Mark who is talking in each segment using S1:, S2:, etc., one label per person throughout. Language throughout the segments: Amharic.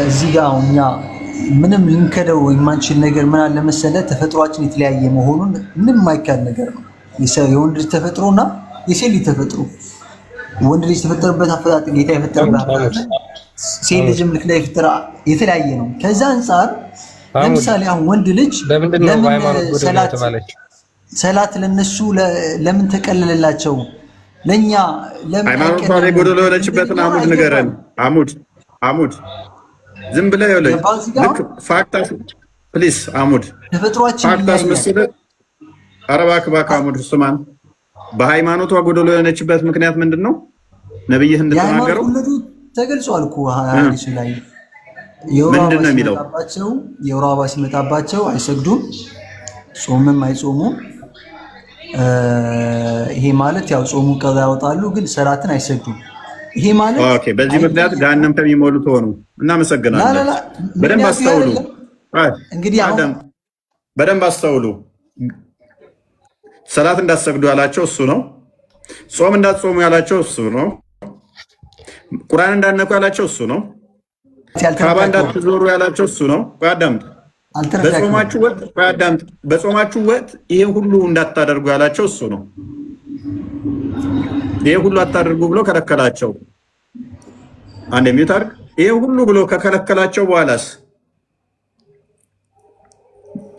S1: እዚህ ጋር እኛ ምንም ልንከደው የማንችል ነገር ምን አለ መሰለህ፣ ተፈጥሯችን የተለያየ መሆኑን ምንም የማይካድ ነገር ነው። የወንድ ልጅ ተፈጥሮና የሴት ልጅ ተፈጥሮ፣ ወንድ ልጅ የተፈጠረበት አፈጣጥ ጌታ የፈጠረበት አፈጣጥ ሴት ልጅም ልክ ላይ የተለያየ ነው። ከዛ አንፃር ለምሳሌ አሁን ወንድ ልጅ ሰላት ለነሱ ለምን ተቀለለላቸው? ለኛ ለምን
S2: ሃይማኖቷ ላይ ጎደሎ የሆነችበትን አሙድ ንገረን። አሙድ ዝም ብለህ ይኸውልህ፣ ልክ ፋክታስ ፕሊስ አሙድ
S1: ተፈጥሯችን
S2: ፋክታስ መስለ አረባክ ባክ አሙድ ስማን። በሃይማኖቷ ጎደሎ የሆነችበት ምክንያት ምንድነው? ነብይህ እንደተናገረው
S1: ተገልጿል እኮ ሐዲስ ላይ
S2: ምንድነው የሚለው?
S1: የወር አበባ ሲመጣባቸው አይሰግዱም፣ ጾምም አይጾሙም። ይሄ ማለት ያው ጾሙን ቀዛ ያወጣሉ፣ ግን ሰላትን አይሰግዱም። ይሄ ማለት
S2: ኦኬ፣ በዚህ ምክንያት ገሃነም ከሚሞሉት ሆኑ። እናመሰግናለን። በደንብ አስተውሉ።
S1: እንግዲህ
S2: በደንብ አስተውሉ። ሰላት እንዳትሰግዱ ያላቸው እሱ ነው። ጾም እንዳትጾሙ ያላቸው እሱ ነው። ቁርአን እንዳትነኩ ያላቸው እሱ ነው። ካባ እንዳትዞሩ ያላቸው እሱ ነው። አዳምጥ። በጾማችሁ ወቅት ይሄ ሁሉ እንዳታደርጉ ያላቸው እሱ ነው። ይሄ ሁሉ አታደርጉ ብሎ ከለከላቸው። አንድ የሚታርግ ይሄ ሁሉ ብሎ ከከለከላቸው በኋላስ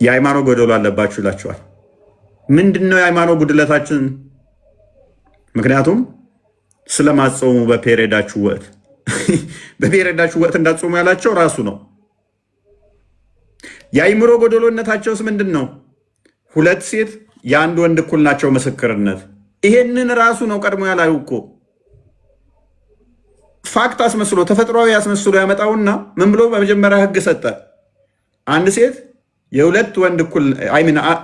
S2: የሃይማኖት ጎደሎ አለባችሁ ይላቸዋል። ምንድነው የሃይማኖት ጉድለታችን? ምክንያቱም ስለማጾሙ በፔሬዳችሁ ወቅት እንዳትጾሙ ያላቸው ራሱ ነው። የአይምሮ ጎደሎነታቸውስ ምንድን ነው? ሁለት ሴት የአንድ ወንድ እኩል ናቸው ምስክርነት። ይሄንን ራሱ ነው ቀድሞ ያላዩ እኮ ፋክት አስመስሎ ተፈጥሯዊ አስመስሎ ያመጣውና ምን ብሎ በመጀመሪያ ህግ ሰጠ። አንድ ሴት የሁለት ወንድ እኩል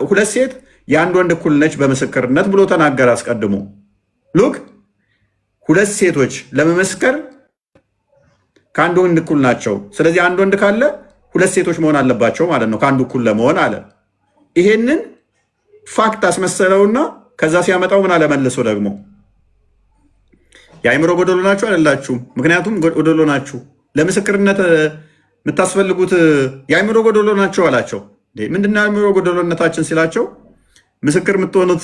S2: ሁለት ሴት የአንድ ወንድ እኩል ነች በምስክርነት ብሎ ተናገረ አስቀድሞ። ሉክ ሁለት ሴቶች ለመመስከር ከአንድ ወንድ እኩል ናቸው። ስለዚህ አንድ ወንድ ካለ ሁለት ሴቶች መሆን አለባቸው ማለት ነው ከአንዱ እኩል ለመሆን አለ። ይሄንን ፋክት አስመሰለውና ከዛ ሲያመጣው ምን አለመልሶ ደግሞ የአይምሮ ጎደሎ ናችሁ አይደላችሁም? ምክንያቱም ጎደሎ ናችሁ ለምስክርነት የምታስፈልጉት የአይምሮ ጎደሎ ናቸው አላቸው። ምንድነው የአይምሮ ጎደሎነታችን ሲላቸው ምስክር የምትሆኑት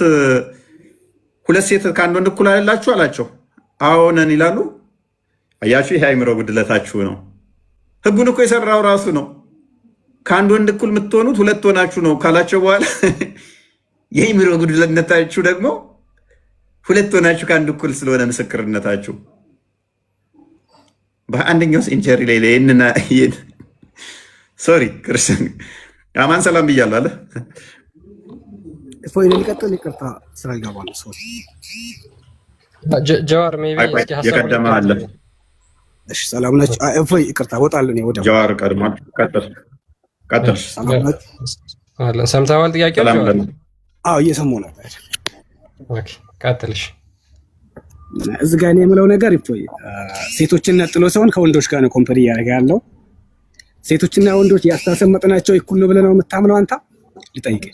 S2: ሁለት ሴት ከአንድ ወንድ እኩል አይደላችሁ አላቸው። አዎ ነን ይላሉ። አያችሁ፣ ይሄ አይምሮ ጉድለታችሁ ነው። ህጉን እኮ የሰራው ራሱ ነው። ከአንድ ወንድ እኩል የምትሆኑት ሁለት ሆናችሁ ነው ካላቸው በኋላ የአይምሮ ጉድለታችሁ ደግሞ ሁለት ሆናችሁ ከአንድ እኩል ስለሆነ ምስክርነታችሁ በአንደኛው ሴንቸሪ ላይ ይህንና ሶሪ ክርስቲያን አማን ሰላም ብያለሁ አለ
S3: እፎይ ልቀጥል። ይቅርታ ስላልገባ ነው። ሶሪ
S4: ጀዋር
S2: የቀደመ አለ።
S3: እሺ ሰላም ናችሁ? እፎይ ይቅርታ ወጣልን። ወደ
S2: ጀዋር ቀድሟል። ቀጥል።
S4: ሰምተዋል? ጥያቄ
S3: አዎ እየሰማሁ ነበር።
S4: ኦኬ ቀጥልሽ።
S3: እዚህ ጋር የምለው ነገር እፎይ ሴቶችን ነጥሎ ሳይሆን ከወንዶች ጋር ነው ኮምፐሪ እያደረገ ያለው። ሴቶችና ወንዶች የአስተሳሰብ መጠናቸው እኩል ነው ብለህ ነው የምታምነው አንተ? ልጠይቅህ።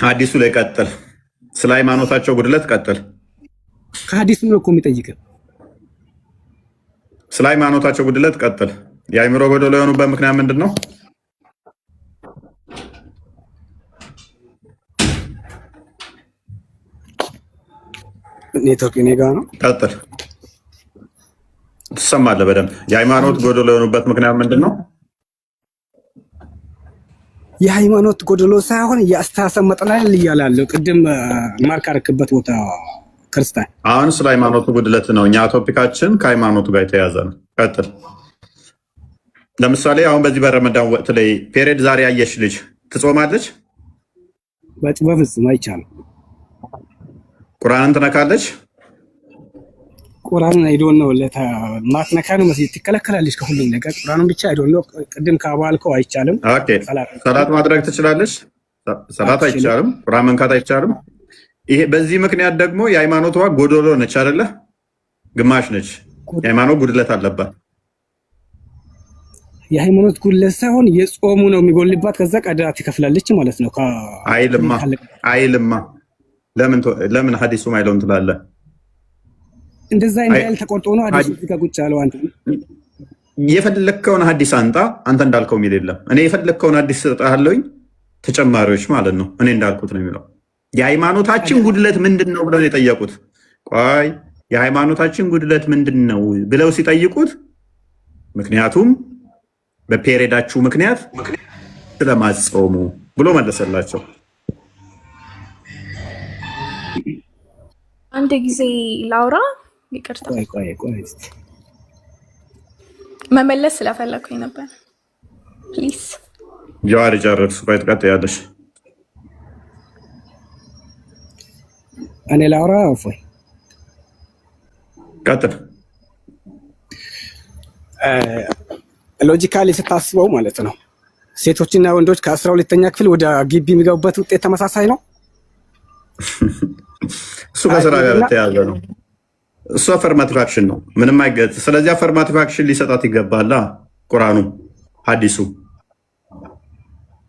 S2: ሐዲሱ ላይ ቀጥል። ስለ ሃይማኖታቸው ጉድለት ቀጥል።
S3: ከሐዲሱ ነው እኮ የሚጠይቅህ።
S2: ስለ ሃይማኖታቸው ጉድለት ቀጥል። የአይምሮ ጎደሎ የሆኑበት ምክንያት ምንድን ነው?
S3: ኔትወርክ እኔ ጋር ነው።
S2: ቀጥል። ትሰማለህ በደንብ። የሃይማኖት ጎደሎ የሆኑበት ምክንያት ምንድን ነው?
S3: የሃይማኖት ጎደሎ ሳይሆን የአስተሳሰብ መጠን ላይ እያላለሁ ቅድም ማርክ አደረክበት ቦታ ክርስቲያን።
S2: አሁን ስለ ሃይማኖቱ ጉድለት ነው። እኛ ቶፒካችን ከሃይማኖቱ ጋር የተያዘ ነው። ቀጥል። ለምሳሌ አሁን በዚህ በረመዳን ወቅት ላይ ፔሬድ ዛሬ ያየሽ ልጅ ትጾማለች?
S3: በፍጹም አይቻልም።
S2: ቁርአንን ትነካለች?
S3: ቁርአንን አይዶን ነው ማትነካ ነው መስጊድ ትከለከላለች ከሁሉም ነገር። ቁርአንን ብቻ አይዶን ነው ቅድም ካባልከው አይቻልም።
S2: ኦኬ ሰላት ማድረግ ትችላለች? ሰላት አይቻልም። ቁርአን መንካት አይቻልም። ይሄ በዚህ ምክንያት ደግሞ የሃይማኖቷ ጎደሎ ነች አይደለ? ግማሽ ነች። የሃይማኖት ጉድለት አለባት።
S3: የሃይማኖት ጉድለት ሳይሆን የጾሙ ነው የሚጎልባት። ከዛ ቀዳ ትከፍላለች ማለት ነው።
S2: አይልማ ለምን ሐዲሱ ማይለውን ትላለህ?
S3: እንደዛ እንዳይል ተቆርጦ ነው ሐዲሱ እዚህ ጋር ቁጭ ያለው። አንተ
S2: የፈለግከውን ሐዲስ አንጣ፣ አንተ እንዳልከው የሚል የለም። እኔ የፈለግከውን ሐዲስ እሰጥሃለሁኝ፣ ተጨማሪዎች ማለት ነው። እኔ እንዳልኩት ነው የሚለው። የሃይማኖታችን ጉድለት ምንድን ነው ብለው የጠየቁት፣ ቆይ የሃይማኖታችን ጉድለት ምንድን ነው ብለው ሲጠይቁት፣ ምክንያቱም በፔሬዳችሁ ምክንያት ስለማጾሙ ብሎ መለሰላቸው።
S5: አንድ ጊዜ ላውራ፣ ይቅርታ መመለስ ስለፈለኩኝ ነበር። ፕሊዝ
S2: ጀዋር ጨርሱ። ቆይ ትቀጥያለሽ።
S3: እኔ ላውራ። እፎይ
S2: ቀጥል።
S3: ሎጂካሊ ስታስበው ማለት ነው ሴቶችና ወንዶች ከ12ኛ ክፍል ወደ ግቢ የሚገቡበት ውጤት ተመሳሳይ ነው።
S2: እሱ ከስራ ጋር ተያያዘ ነው። እሱ አፈርማቲቭ አክሽን ነው፣ ምንም አይገጥ። ስለዚህ አፈርማቲቭ አክሽን ሊሰጣት ይገባል። ቁርአኑ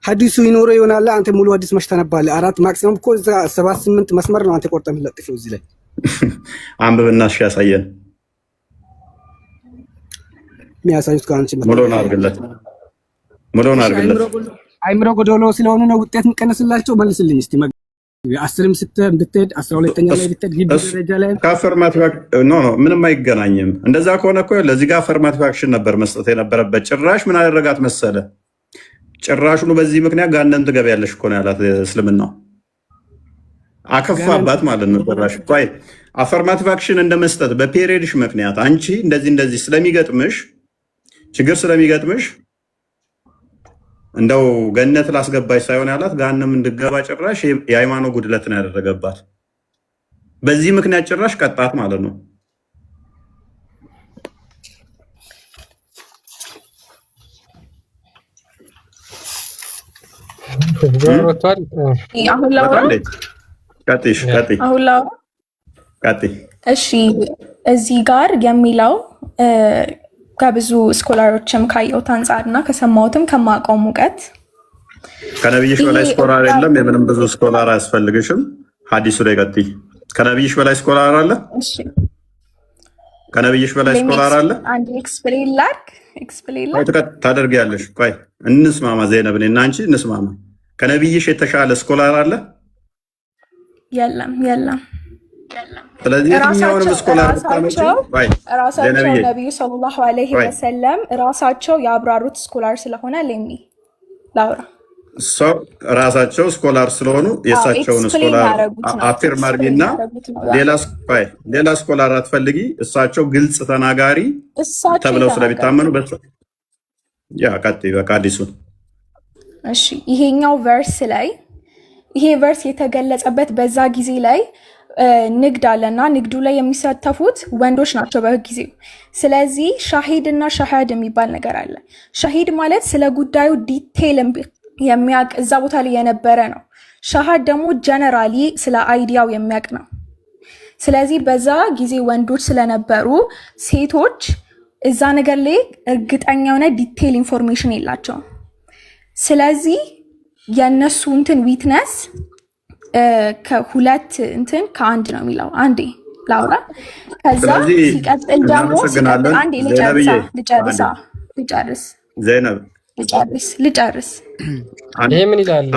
S2: ሐዲሱ ይኖረው ይሆናል። አንተ ሙሉ ሐዲስ መች ታነባለህ? 4 ማክሲመም እኮ 7-8 መስመር ነው አንተ ቆርጠህ የምትለጥፈው እዚህ ላይ። አንብብና እሺ ያሳየን። የሚያሳዩት ከአንቺ ሙሉውን አድርግለት፣ ሙሉውን አድርግለት። አይምሮ ጎዶሎ ስለሆነ ነው ውጤት የምቀነስላቸው። መልስልኝ እስቲ። 10ም ብትሄድ 12ኛ ላይ ብትሄድ ግቢ ደረጃ ላይ ከአፈርማቲቭ ኖ ምንም አይገናኝም። እንደዛ ከሆነ እኮ ለዚህ ጋር አፈርማቲቭ አክሽን ነበር መስጠት የነበረበት። ጭራሽ ምን አደረጋት መሰለ? ጭራሹኑ በዚህ ምክንያት ጋነን ትገቢያለሽ እኮ ነው ያላት እስልምናው። አከፋባት ማለት ነው ጭራሽ። ቆይ አፈርማቲቭ አክሽን እንደመስጠት በፔሪድሽ ምክንያት አንቺ እንደዚህ ስለሚገጥምሽ ችግር ስለሚገጥምሽ እንደው ገነት ላስገባሽ ሳይሆን ያላት ጋንም እንድገባ ጭራሽ የሃይማኖት ጉድለት ነው ያደረገባት። በዚህ ምክንያት ጭራሽ ቀጣት ማለት ነው።
S5: እሺ እዚህ ጋር የሚለው ከብዙ ስኮላሮችም ካየሁት አንጻር እና ከሰማሁትም ከማውቀው እውቀት
S2: ከነብይሽ በላይ ስኮላር የለም። የምንም ብዙ ስኮላር አያስፈልግሽም። ሐዲሱ ላይ ቀጥይ። ከነብይሽ በላይ ስኮላር አለ? እሺ ከነብይሽ በላይ ስኮላር አለ?
S5: አንድ ኤክስፕሌን ላድርግ
S2: ታደርጊያለሽ። ቆይ እንስማማ ዘይነብ፣ እኔና አንቺ እንስማማ። ከነብይሽ የተሻለ ስኮላር አለ?
S5: የለም።
S2: ስለዚህ የትኛውንም ስኮላር
S5: ራሳቸው ነቢዩ ሰለላሁ ዐለይሂ ወሰለም ራሳቸው ያብራሩት ስኮላር ስለሆነ ላውራ።
S2: ራሳቸው ስኮላር ስለሆኑ የእሳቸውን ስኮላር አፊርም አድርጊና ሌላ ስኮላር አትፈልጊ። እሳቸው ግልጽ ተናጋሪ ተብለው ስለሚታመኑ ያ ቀጥይ። በቃ አዲሱን
S5: እሺ፣ ይሄኛው ቨርስ ላይ ይሄ ቨርስ የተገለጸበት በዛ ጊዜ ላይ ንግድ አለና ንግዱ ላይ የሚሳተፉት ወንዶች ናቸው በጊዜው። ስለዚህ ሻሂድ እና ሻሃድ የሚባል ነገር አለ። ሻሂድ ማለት ስለ ጉዳዩ ዲቴይል የሚያውቅ እዛ ቦታ ላይ የነበረ ነው። ሻሃድ ደግሞ ጀነራሊ ስለ አይዲያው የሚያውቅ ነው። ስለዚህ በዛ ጊዜ ወንዶች ስለነበሩ ሴቶች እዛ ነገር ላይ እርግጠኛ የሆነ ዲቴይል ኢንፎርሜሽን የላቸውም። ስለዚህ የእነሱ ዊትነስ ከሁለት ከአንድ ነው የሚለው። አንዴ ላውራ፣ ከዛ ሲቀጥል ደግሞ አንዴ ልጨርስ።
S4: ይሄ ምን ይላል?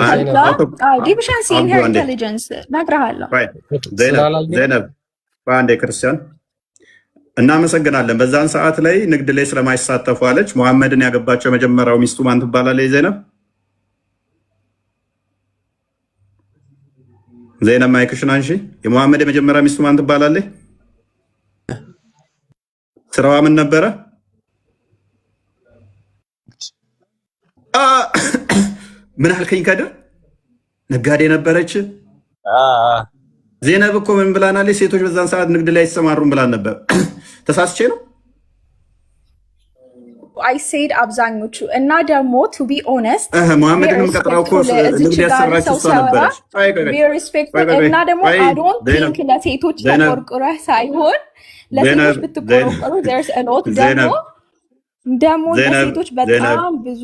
S5: ዲቪሸንሲ ኢንሄር ኢንቴሊጀንስ ነግረሃለሁ።
S2: ዘይነብ አንዴ ክርስቲያን እናመሰግናለን። በዛን ሰዓት ላይ ንግድ ላይ ስለማይሳተፉ አለች። መሐመድን ያገባቸው የመጀመሪያው ሚስቱ ማን ትባላለች? ዘይነብ ማይክሽን አንሺ። የመሐመድ የመጀመሪያ ሚስቱ ማን ትባላለች? ስራዋ ምን ነበረ? ምን አልከኝ? ከድር ነጋዴ ነበረች። ዘይነብ እኮ ምን ብላናለች? ሴቶች በዛን ሰዓት ንግድ ላይ አይሰማሩም ብላን ነበር። ተሳስቼ ነው?
S5: አይ ሴድ አብዛኞቹ እና ደግሞ ቱ ቢ ኦነስት
S2: መሐመድንም ቀጥራው እኮ ንግድ ያሰራች እሷ ነበረች።
S5: እና ደግሞ አይ ዶንት ቲንክ ለሴቶች ተቆርቁረህ ሳይሆን ለሴቶች ብትቆረቆሩ there's a lot ደግሞ ለሴቶች በጣም ብዙ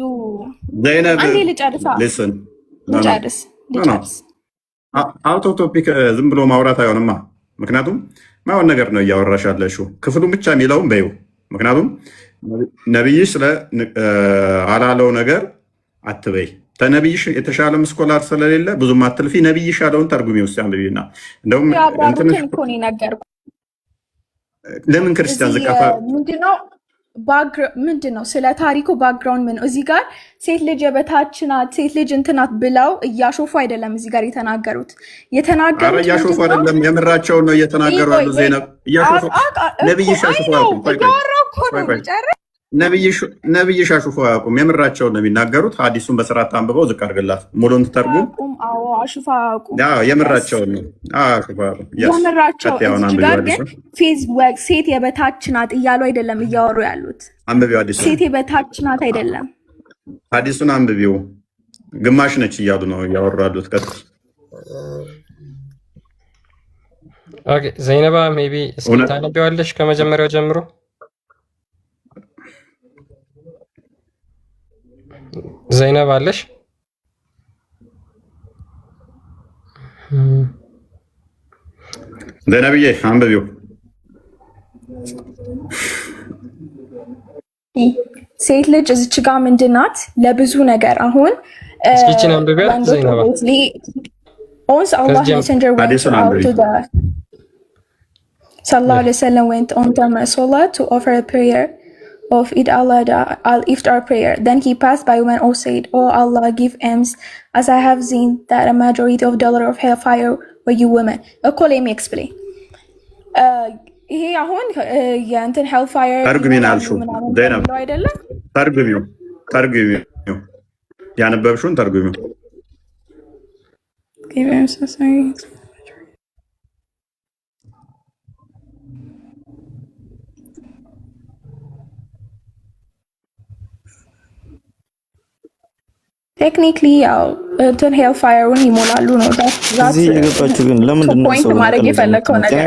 S5: አንዴ ልጨርስ
S2: አውቶ ቶፒክ ዝም ብሎ ማውራት አይሆንማ። ምክንያቱም ማይሆን ነገር ነው እያወራሽ ያለሽው። ክፍሉን ብቻ የሚለውም በይው። ምክንያቱም ነብይሽ ስለ አላለው ነገር አትበይ። ተነብይሽ የተሻለ ስኮላር ስለሌለ ብዙም አትልፊ። ነብይሽ ያለውን ተርጉሚ ውስጥ አንብቢና እንደውም ለምን ክርስቲያን ዝቃፋ
S5: ምንድን ነው ስለ ታሪኩ ባክግራውንድ ምን እዚህ ጋር ሴት ልጅ የበታች ናት፣ ሴት ልጅ እንትናት ብለው እያሾፉ አይደለም እዚህ ጋር የተናገሩት።
S2: እያሾፉ አይደለም የምራቸውን ነው እየተናገሩ ያሉ። ዜናብ እያሾፉ ነብይሽ አሾፉ ነብይሽ አሹፎ አያውቁም። የምራቸውን ነው የሚናገሩት። ሐዲሱን በስርዓት አንብበው ዝቅ አድርግላት ሙሉን ትተርጉም። የምራቸውን ነው
S5: የምራቸው። ግን ፌስቡክ ሴት የበታች ናት እያሉ አይደለም እያወሩ ያሉት።
S2: አንብቢው ሐዲሱን
S5: ሴት የበታች ናት አይደለም።
S2: ሐዲሱን አንብቢው ግማሽ ነች እያሉ ነው እያወሩ ያሉት።
S4: ኦኬ ዘይነባ ሜቢ እስኪ ታነቢዋለሽ ከመጀመሪያው ጀምሮ። ዘይነብ አለሽ?
S2: ዘይነብዬ አንብቢው።
S5: ሴት ልጅ እዚች ጋር ምንድን ናት? ለብዙ ነገር አሁን
S4: እስኪችን አንብቢያት ዘይነባ።
S5: Allah messenger went out to the Sallallahu Alaihi Wasallam went on the Salah to offer a prayer of Eid al-Iftar prayer. Then he passed by women who said, "Oh Allah, give alms, as I have seen that a majority of dollar of hellfire were you women." Let me explain. ይሄ አሁን የእንትን hellfire
S2: ተርጉሚን አልሽው ዘይነብ፣ ተርጉሚው ያነበብሽውን ተርጉሚው።
S5: I'm so sorry. ቴክኒክሊ ያው እንትን ሄል ፋየሩን ይሞላሉ ነው።
S6: እዚህ የገባችሁ ግን ለምንድን ነው ሰው
S5: ማድረግ የፈለከው ነገር?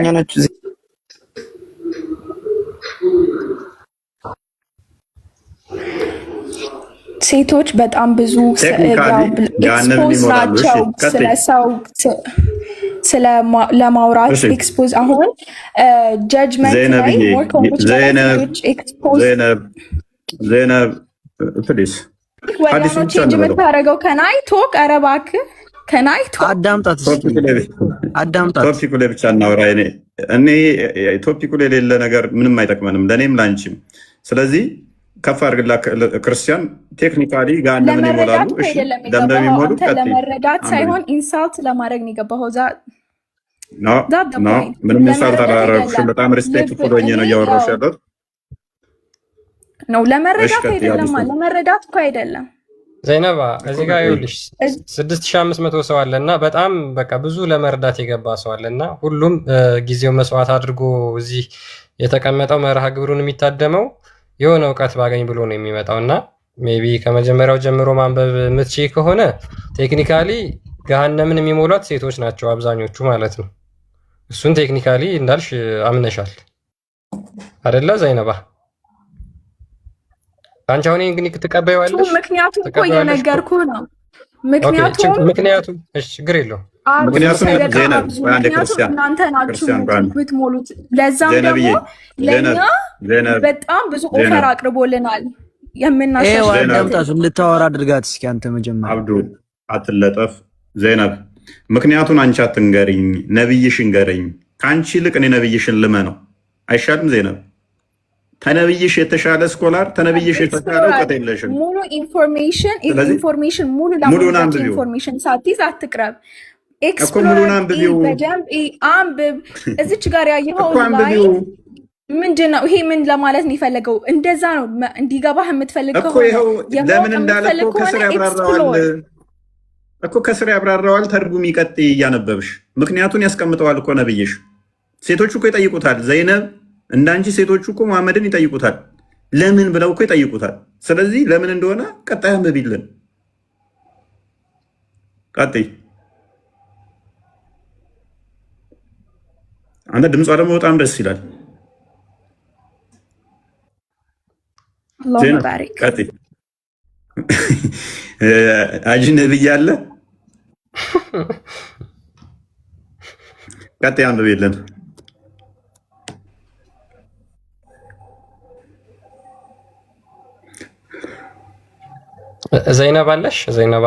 S5: ሴቶች በጣም ብዙ ኤክስፖዝ ናቸው ስለሰው ለማውራት ኤክስፖዝ። አሁን ጀጅመንት ላይ ሞር ኮምፒውተሮች ኤክስፖዝ
S2: ዘይነብ ፕሊዝ
S5: ወዲያኖች የምታደርገው ከናይ ቶክ ኧረ እባክህ ከናይ ቶክ
S6: አዳምጣት
S2: ቶፒኩ ላይ ብቻ እናውራ። እኔ ቶፒኩ ላይ የሌለ ነገር ምንም አይጠቅመንም ለእኔም ላንቺም። ስለዚህ ከፍ አድርግላ ክርስቲያን ቴክኒካሊ ጋር እንደምን ይሞላሉ። እሺ እንደሚሞሉ
S5: ለመረዳት ሳይሆን ኢንሳልት ለማድረግ ነው የገባኸው።
S2: ምንም ኢንሳልት አላደረኩሽም። በጣም ሪስፔክትፉል ሆኜ ነው እያወራሁሽ ያለሁት።
S5: ነው ለመረዳት አይደለም፣ ለመረዳት እኮ አይደለም።
S4: ዘይነባ እዚህ ጋር ይኸውልሽ 6500 ሰው አለና በጣም በቃ ብዙ ለመረዳት የገባ ሰው አለና ሁሉም ጊዜው መስዋዕት አድርጎ እዚህ የተቀመጠው መርሃ ግብሩን የሚታደመው የሆነ እውቀት ባገኝ ብሎ ነው የሚመጣውና ሜቢ ከመጀመሪያው ጀምሮ ማንበብ የምትችይ ከሆነ ቴክኒካሊ ገሃነምን የሚሞሏት ሴቶች ናቸው አብዛኞቹ ማለት ነው። እሱን ቴክኒካሊ እንዳልሽ አምነሻል አይደለ ዘይነባ? አንቺ አሁን ግን ትቀበይዋለሽ?
S5: ምክንያቱም እኮ የነገርኩህ ነው።
S4: ምክንያቱም እሺ ችግር የለውም።
S2: ምክንያቱም
S5: እናንተ ናችሁ የምትሞሉት። ለዛም ደግሞ ለእኛ በጣም ብዙ ኦፈር አቅርቦልናል።
S6: የምናዳምጣት እንድታወራ አድርጋት እስኪ አንተ መጀመሪያ።
S2: አብዱ አትለጠፍ ዘይነብ፣ ምክንያቱም አንቺ አትንገሪኝ፣ ነብይሽ እንገረኝ። ከአንቺ ይልቅ እኔ ነብይሽን ልመነው አይሻልም ዘይነብ? ተነብይሽ የተሻለ ስኮላር፣ ተነብይሽ የተሻለ እውቀት የለሽም።
S5: ሙሉ ኢንፎርሜሽን ሙሉ ለማለት ኢንፎርሜሽን ሳትይዝ አትቅረብ።
S2: ሙሉን አንብቢው፣
S5: በደንብ አንብብ። እዚች ጋር ያየኸው ላይ ምንድን ነው? ይሄ ምን ለማለት ነው የፈለገው? እንደዛ ነው እንዲገባህ የምትፈልግ ከሆነ
S2: ለምን እንዳለ እኮ ከስር ያብራራዋል እኮ ከስር ያብራራዋል። ተርጉም ይቀጥይ እያነበብሽ፣ ምክንያቱን ያስቀምጠዋል እኮ ነብይሽ። ሴቶቹ እኮ ይጠይቁታል ዘይነብ፣ እንዳንቺ ሴቶቹ እኮ መሐመድን ይጠይቁታል። ለምን ብለው እኮ ይጠይቁታል። ስለዚህ ለምን እንደሆነ ቀጣይ አንብቢልን። ቀጥይ። አንተ ድምጿ ደግሞ በጣም ደስ ይላል። ቀጥይ። አጅነብይ አለ። ቀጥይ አንብቢልን።
S5: 'Cause
S4: ዘይነባ አለሽ? ዘይነባ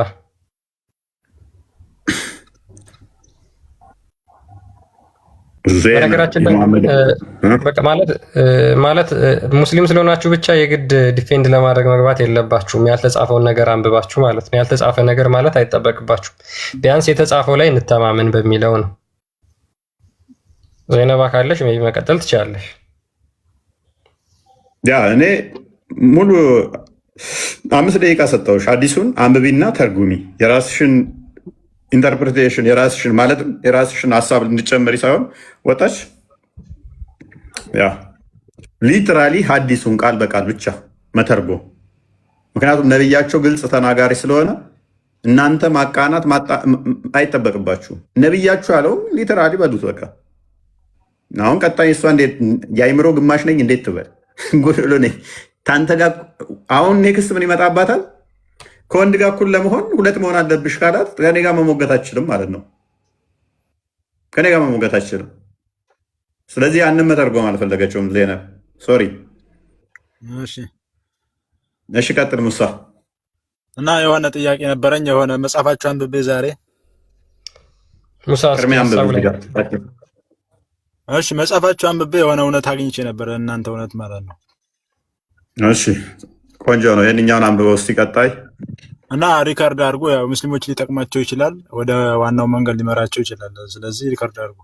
S4: በነገራችን ላይ በቃ ማለት ሙስሊም ስለሆናችሁ ብቻ የግድ ዲፌንድ ለማድረግ መግባት የለባችሁም። ያልተጻፈውን ነገር አንብባችሁ ማለት ነው። ያልተጻፈ ነገር ማለት አይጠበቅባችሁም። ቢያንስ የተጻፈው ላይ እንተማመን በሚለው ነው። ዘይነባ ካለሽ መቀጠል ትችላለሽ።
S2: ያ እኔ ሙሉ 5 ደቂቃ ሰጠሁሽ። አዲሱን አንብቢና ተርጉሚ። የራስሽን ኢንተርፕሬቴሽን የራስሽን ማለት የራስሽን ሀሳብ እንድጨምሪ ሳይሆን ወጣች ያ ሊትራሊ ሀዲሱን ቃል በቃል ብቻ መተርጎ። ምክንያቱም ነብያቸው ግልጽ ተናጋሪ ስለሆነ እናንተ ማቃናት አይጠበቅባችሁም። ነብያችሁ ያለው ሊትራሊ በሉት በቃ። አሁን ቀጣይ እሷ እንዴት የአይምሮ ግማሽ ነኝ እንዴት ትበል ጎደሎ ነኝ ታንተ ጋር አሁን ኔክስት ምን ይመጣባታል? ከወንድ ጋር እኩል ለመሆን 2 መሆን አለብሽ ካላት ከኔ ጋር መሞገት አትችልም ማለት ነው። ከኔ ጋር መሞገት አትችልም። ስለዚህ ያንን መተርጎም አልፈለገችውም ዜናብ። ሶሪ። እሺ ቀጥል ሙሳ።
S7: እና የሆነ ጥያቄ ነበረኝ። የሆነ መጽሐፋችሁ አንብቤ ዛሬ
S4: ሙሳ
S7: እሺ መጽሐፋችሁ አንብቤ የሆነ እውነት አግኝቼ ነበረ። እናንተ እውነት ማለት ነው።
S2: እሺ ቆንጆ ነው። የእኛውን አንብበው እስቲ ቀጣይ
S7: እና ሪካርድ አድርጎ ያው ሙስሊሞች ሊጠቅማቸው ይችላል፣ ወደ ዋናው መንገድ ሊመራቸው ይችላል። ስለዚህ ሪካርድ አድርጎ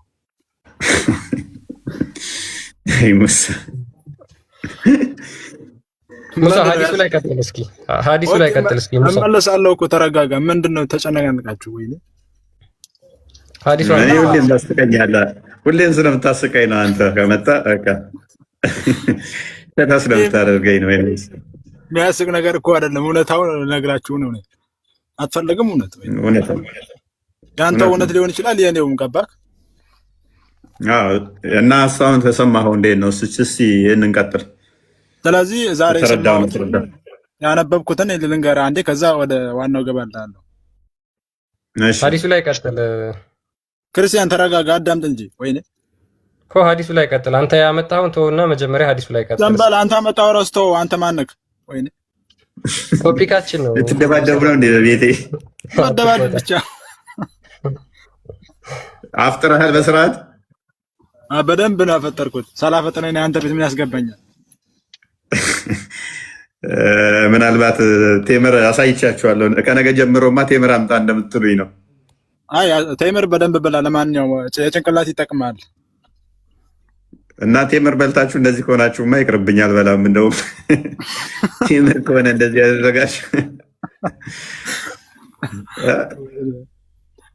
S4: ሙሳ ሀዲሱ ላይ ቀጥል እስኪ። ሀዲሱ ላይ ቀጥል እስኪ ሙሳ።
S7: እመለሳለሁ እኮ ተረጋጋ። ምንድነው ተጨናነቃችሁ ወይ?
S4: ሀዲሱ
S2: እኔ ሁሌም ታስቀኛለህ። ሁሌም ስለምታስቀኝ ነው አንተ ከመጣ በቃ ስለምታደርገኝ ነው።
S7: የሚያስቅ ነገር እኮ አይደለም። እውነታውን ነግራችሁ ነው። አትፈልግም? እውነት የአንተ እውነት ሊሆን ይችላል፣ የኔውም ገባክ?
S2: እና ሀሳቡን ተሰማኸው? እንዴት ነው? እስኪ ይህንን ቀጥል።
S7: ስለዚህ ዛሬ ያነበብኩትን ልንገርህ አንዴ፣ ከዛ ወደ ዋናው እገባልሃለሁ።
S4: ሀዲሱ ላይ ቀጥል።
S7: ክርስቲያን ተረጋጋ፣ አዳምጥ እንጂ። ወይኔ
S4: እኮ ሀዲሱ ላይ ቀጥል። አንተ ያመጣኸውን ተውና መጀመሪያ ሀዲሱ ላይ ቀጥል።
S7: ዝም በል አንተ አመጣው ረስተው። አንተ ማነክ? ወይኔ
S4: ቶፒካችን ነው።
S2: ልትደባደቡ ነው እንዴ? በቤቴ
S7: መደባደብ ብቻ።
S2: አፍጥረሃል በስርዓት?
S7: በደንብ ነው ያፈጠርኩት። ሳላፈጥነኝ አንተ ቤት ምን ያስገባኛል?
S2: ምናልባት ቴምር አሳይቻችኋለሁ። ከነገ ጀምሮማ ቴምር አምጣ እንደምትሉኝ ነው።
S7: አይ ቴምር በደንብ ብላ። ለማንኛውም የጭንቅላት ይጠቅማል።
S2: እና ቴምር በልታችሁ እንደዚህ ከሆናችሁማ ይቅርብኛል። በላም እንደውም ቴምር ከሆነ እንደዚህ ያደረጋችሁ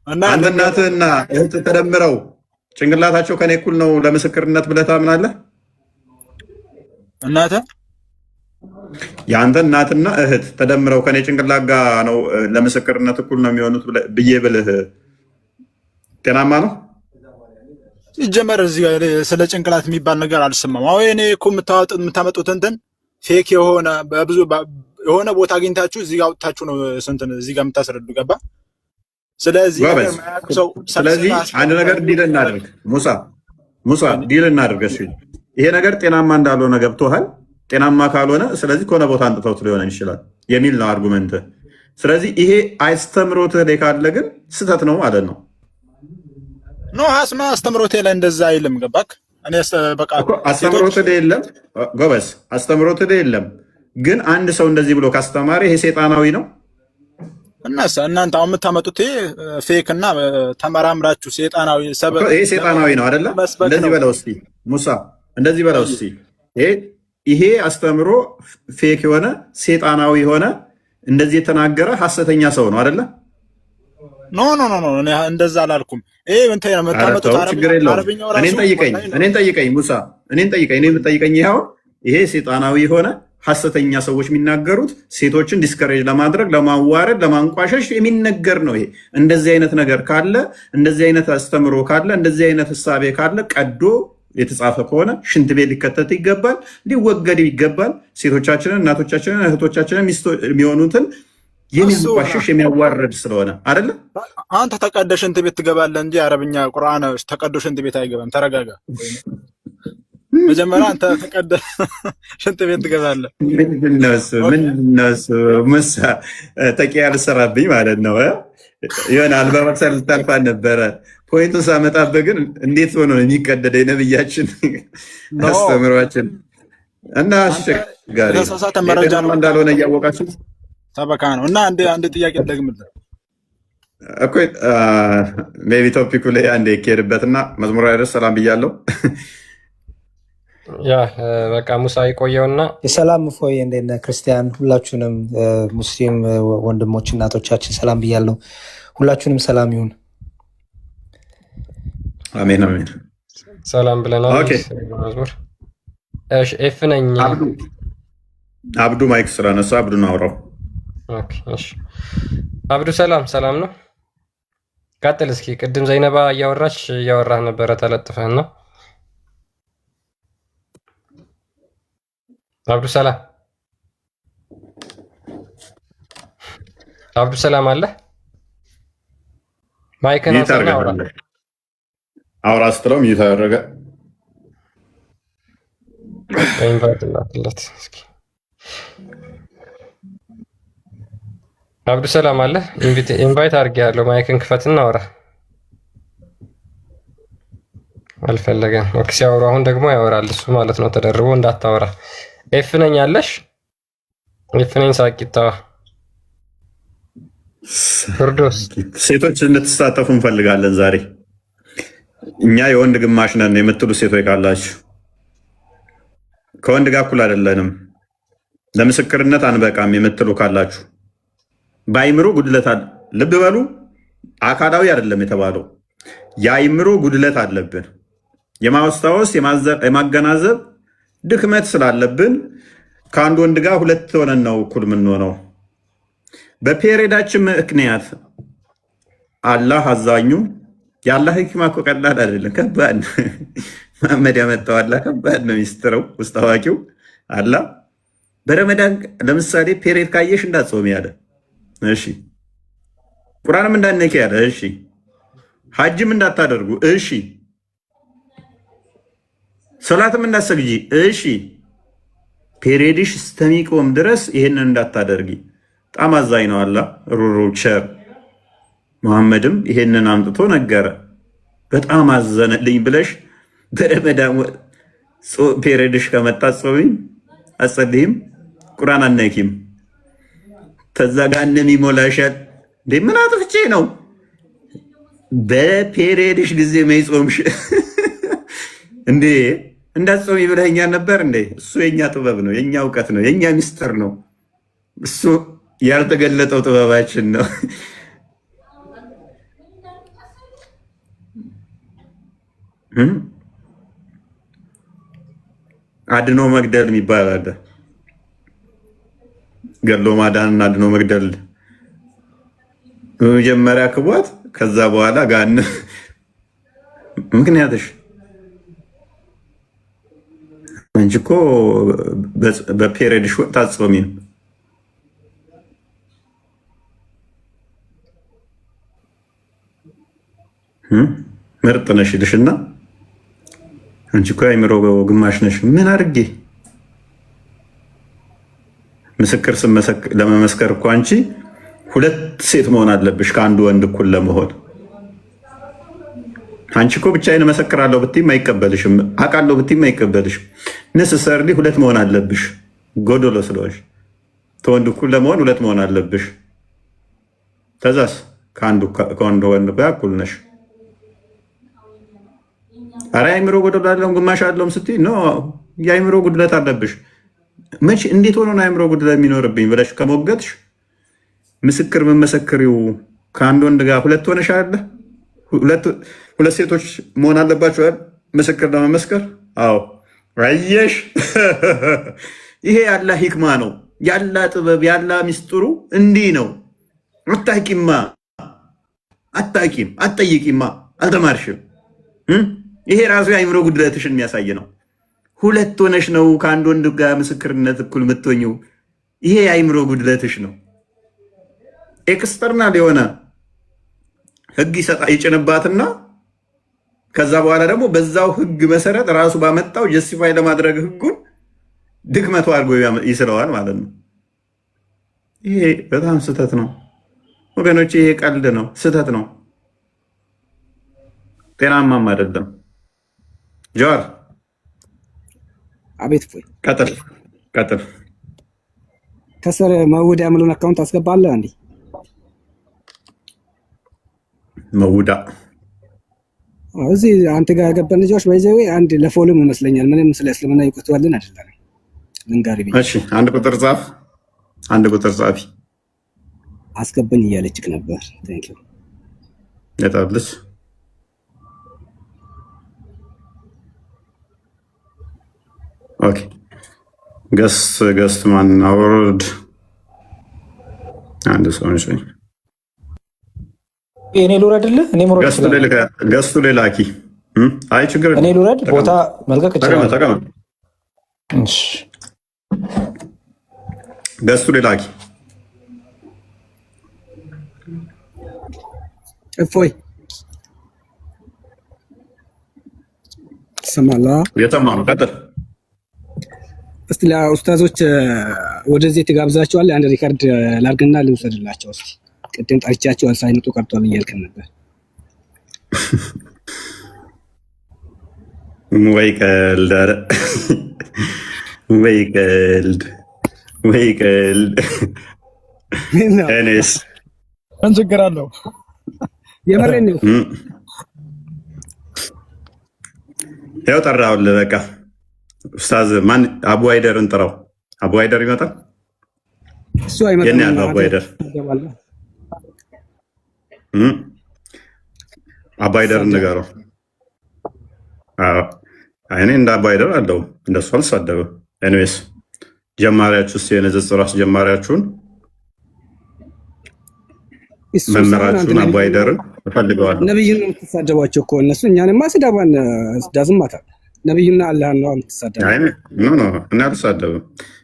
S2: አንተ እናትህና እህት ተደምረው ጭንቅላታቸው ከኔ እኩል ነው ለምስክርነት ብለህ ታምናለህ?
S7: እናትህ
S2: የአንተ እናትና እህት ተደምረው ከኔ ጭንቅላት ጋር ነው ለምስክርነት እኩል ነው የሚሆኑት ብዬ ብልህ ጤናማ ነው?
S7: ሲጀመር እዚህ ስለ ጭንቅላት የሚባል ነገር አልሰማም። አዎ እኔ እኮ የምታመጡት እንትን ፌክ የሆነ ቦታ አግኝታችሁ እዚህ ጋር አውጥታችሁ ነው ስንትን እዚህ ጋር የምታስረዱ ገባ። ስለዚህ
S2: አንድ ነገር ዲል እናድርግ ሙሳ ዲል እናድርግ። እሺ ይሄ ነገር ጤናማ እንዳልሆነ ገብቶሃል? ጤናማ ካልሆነ ስለዚህ ከሆነ ቦታ አንጥተውት ሊሆን ይችላል የሚል ነው አርጉመንት። ስለዚህ ይሄ አስተምሮትህ ላይ ካለ ግን ስህተት ነው ማለት ነው።
S7: ኖ ሀስማ አስተምሮቴ ላይ እንደዛ አይልም ገባክ? እኔ በቃ
S2: አስተምሮትህ ላይ የለም ጎበዝ፣ አስተምሮትህ ላይ የለም። ግን አንድ ሰው እንደዚህ ብሎ ካስተማረ ይሄ ሰይጣናዊ ነው።
S7: እናሳ እናንተ አሁን የምታመጡት ፌክ እና ተመራምራችሁ ሰይጣናዊ ሰበብ
S2: ይሄ ሰይጣናዊ ነው አይደለ? እንደዚህ በለው እስቲ ሙሳ፣ እንደዚህ በለው እስቲ። ይሄ አስተምሮ ፌክ የሆነ ሰይጣናዊ የሆነ እንደዚህ የተናገረ ሐሰተኛ ሰው ነው አይደለ?
S7: ኖ እኔ እንደዛ አላልኩም። ይሄ እንተ የምታመጡት
S2: አረብኛው ራሱ እኔን ጠይቀኝ ሙሳ፣ እኔን ጠይቀኝ። ይሄ ሰይጣናዊ የሆነ ሐሰተኛ ሰዎች የሚናገሩት ሴቶችን ዲስከሬጅ ለማድረግ ለማዋረድ፣ ለማንቋሸሽ የሚነገር ነው። ይሄ እንደዚህ አይነት ነገር ካለ፣ እንደዚህ አይነት አስተምሮ ካለ፣ እንደዚህ አይነት ህሳቤ ካለ ቀዶ የተጻፈ ከሆነ ሽንት ቤት ሊከተት ይገባል፣ ሊወገድ ይገባል። ሴቶቻችንን፣ እናቶቻችንን፣ እህቶቻችንን የሚሆኑትን የሚያንቋሽሽ የሚያዋርድ ስለሆነ አይደለ?
S7: አንተ ተቀደ ሽንት ቤት ትገባለህ እንጂ አረብኛ ቁርአን ተቀዶ ሽንት ቤት አይገባም። ተረጋጋ። መጀመሪያ አንተ ተቀደ ሽንት ቤት ትገባለህ።
S2: ምንድነው እሱ ሙሳ ተቂያ ልሰራብኝ ማለት ነው። ይሆናል በመክሰል ልታልፋን ነበረ። ፖይንቱን ሳመጣብህ ግን እንዴት ሆኖ ነው የሚቀደደ የነብያችን አስተምሯችን እና አስቸጋሪ
S7: የተሳሳተ መረጃ ነው
S2: እንዳልሆነ እያወቃችሁ
S7: ሰበካ ነው። እና አንድ ጥያቄ ደግምልህ
S2: እኮ ሜቢ ቶፒኩ ላይ አንድ የኬድበትና መዝሙር አይደርስ ሰላም ብያለሁ።
S4: ያ በቃ ሙሳ ይቆየውና
S8: የሰላም ፎይ እንዴት ነህ? ክርስቲያን ሁላችሁንም ሙስሊም ወንድሞች እናቶቻችን ሰላም ብያለሁ። ሁላችሁንም ሰላም ይሁን።
S2: አሜን አሜን።
S4: ሰላም ብለናል። መዝሙር እሺ። ኤፍ ነኝ
S2: አብዱ ማይክ ስላነሳ አብዱን አውራው።
S4: ኦኬ እሺ። አብዱ ሰላም ነው። ቀጥል እስኪ። ቅድም ዘይነባ እያወራህ ነበረ ተለጥፈህና አብዱ ሰላም አለ። ማይክን
S2: አውራ ስትለው ሚዩት አደረገ።
S4: ኢንቫይት ላክለት እስኪ። አብዱ ሰላም አለ። ኢንቫይት አድርጌያለሁ። ማይክን ክፈትና አውራ። አልፈለገም። ኦኬ ሲያወሩ አሁን ደግሞ ያወራል እሱ ማለት ነው። ተደርቦ እንዳታወራ። ኤፍ ነኝ አለሽ። ኤፍ ነኝ ሳቂታ ፍርዶስ
S2: ሴቶች እንድትሳተፉ እንፈልጋለን ዛሬ። እኛ የወንድ ግማሽ ነን የምትሉ ሴቶች ካላችሁ ከወንድ ጋር እኩል አይደለንም፣ ለምስክርነት አንበቃም የምትሉ ካላችሁ በአይምሮ ጉድለት ልብ በሉ። አካላዊ አይደለም የተባለው የአይምሮ ጉድለት አለብን። የማስታወስ የማገናዘብ ድክመት ስላለብን ከአንድ ወንድ ጋር ሁለት ሆነን ነው እኩል የምንሆነው። በፔሬዳችን ምክንያት አላህ አዛኙ የአላህ ህክማ እኮ ቀላል አይደለም፣ ከባድ ነው። መሐመድ ያመጣው አላህ ከባድ ነው። ሚስጥረው ውስጥ አዋቂው አላህ በረመዳን ለምሳሌ ፔሬድ ካየሽ እንዳትጾሚ ያለ፣ እሺ። ቁርአንም እንዳትነኪ ያለ፣ እሺ። ሐጅም እንዳታደርጉ፣ እሺ። ሶላትም እንዳትሰግጂ፣ እሺ። ፔሬድሽ እስከሚቆም ድረስ ይህንን እንዳታደርጊ። በጣም አዛኝ ነው አላህ፣ ሩሩ ቸር። መሐመድም ይሄንን አምጥቶ ነገረ። በጣም አዘነልኝ ብለሽ በረመዳን ፔሬድሽ ከመጣ ጾሚም አጸልይም ቁርአን አነኪም ከዛ ጋር እንደሚሞላሻል እንዴ? ምን አጥፍቼ ነው? በፔሬድሽ ጊዜ መይጾምሽ እንዴ? እንዳትጾሚ ብለኸኛል ነበር እንዴ? እሱ የኛ ጥበብ ነው፣ የኛ እውቀት ነው፣ የኛ ሚስጥር ነው። እሱ ያልተገለጠው ጥበባችን ነው። አድኖ መግደል የሚባል አለ። ገሎ ማዳንና አድኖ መግደል በመጀመሪያ ክቧት፣ ከዛ በኋላ ጋን ምክንያትሽ እንጂ እኮ በፔሬድሽ ወቅት አትጾሚም። ምርጥ ነሽ ይልሽና አንቺ እኮ አይምሮ ግማሽ ነሽ። ምን አድርጌ ምስክር ለመመስከር እኮ አንቺ ሁለት ሴት መሆን አለብሽ ከአንዱ ወንድ እኩል ለመሆን። አንቺ እኮ ብቻዬን እመሰክራለሁ ብትይም አይቀበልሽም፣ አውቃለሁ ብትይም አይቀበልሽም። ነሰሰርሊ ሁለት መሆን አለብሽ። ጎዶሎ ስለሆንሽ ከወንድ እኩል ለመሆን ሁለት መሆን አለብሽ። ከዛስ ከወንድ ወንድ ጋር እኩል ነሽ። አረ አይምሮ ጉድለት አለውም ግማሽ አለውም ስትይ ኖ የአይምሮ ጉድለት አለብሽ። መቼ እንዴት ሆኖ ነው አይምሮ ጉድለት የሚኖርብኝ ብለሽ ከሞገትሽ ምስክር መመሰክሪው ከአንድ ወንድ ጋር ሁለት ሆነሽ አለ ሁለት ሴቶች መሆን አለባቸው ምስክር ለመመስከር። አዎ አየሽ፣ ይሄ ያላ ሂክማ ነው፣ ያላ ጥበብ፣ ያላ ሚስጥሩ እንዲህ ነው። አታቂማ፣ አትጠይቂማ፣ አልተማርሽም። ይሄ ራሱ የአይምሮ ጉድለትሽን የሚያሳይ ነው። ሁለት ሆነሽ ነው ከአንድ ወንድ ጋር ምስክርነት እኩል የምትሆኚው። ይሄ የአይምሮ ጉድለትሽ ነው። ኤክስተርናል የሆነ ህግ ይጭንባትና ከዛ በኋላ ደግሞ በዛው ህግ መሰረት ራሱ ባመጣው ጀስቲፋይ ለማድረግ ህጉን ድክመቱ አድርጎ ይስለዋል ማለት ነው። ይሄ በጣም ስህተት ነው ወገኖች። ይሄ ቀልድ ነው፣ ስህተት ነው፣ ጤናማም አይደለም። ጀዋር
S3: አቤት ፎይ
S2: ቀጥል።
S3: ከስር መውዳ ያምለውን አካውንት አስገባለህ እንዴ?
S2: መውዳ
S3: እዚህ አንተ ጋር ያገባን ልጆች ባይዘው አንድ ለፎሎም ይመስለኛል። ምንም ስለ እስልምና ይቆጥዋልን አይደለም። ልንጋሪ ቢል
S2: እሺ፣ አንድ ቁጥር ጻፊ
S3: አስገባኝ እያለችክ ነበር። ታንክ ዩ
S2: ለታብልስ ኦኬ። ገስት ማን አወርድ አንድ ሰው ነሽ።
S8: እኔ ልውረድልህ? እኔ ሞር
S2: ገስቱ ሌላኪ አይ ችግር
S8: እኔ ልውረድ? ቦታ መልቀቅ ይችላል።
S2: ተቀመጥ።
S8: እሺ
S2: ገስቱ ሌላኪ
S3: እፎይ ሰማላ
S2: የተማሩ ቀጥል።
S3: እስቲ ለኡስታዞች ወደዚህ ትጋብዛቸዋለህ። አንድ ሪካርድ ላርግና ልውሰድላቸው። እስቲ ቅድም ጠርቻቸው ሳይመጡ ቀርቷል እያልከን ነበር።
S2: ወይ ቀልድ እኔስ
S7: ምን ችግር አለው?
S3: የመረን ነው።
S2: ያው ጠራሁልህ። በቃ ኡስታዝ ማን አቡ አይደርን ጥራው። አቡ አይደር ይመጣል።
S3: እሱ አይመጣም።
S2: የኔ ያለው አቡ አይደር አቡ አይደር ንገረው። እኔ እንደ አቡ አይደር አለው እንደሱ አልሳደብም። ኤኒዌይስ ጀማሪያችሁ እስኪ የንጽጽር አስጀማሪያችሁን መምህራችሁን አቡ አይደርን እፈልገዋለሁ።
S3: ነብዩን ነው የምትሳደቧቸው እኮ እነሱ። እኛንማ ስዳባን ዳዝማታ ነብዩና አላህ ነው የምትሳደቡ።
S2: ኖ እና አልሳደብም።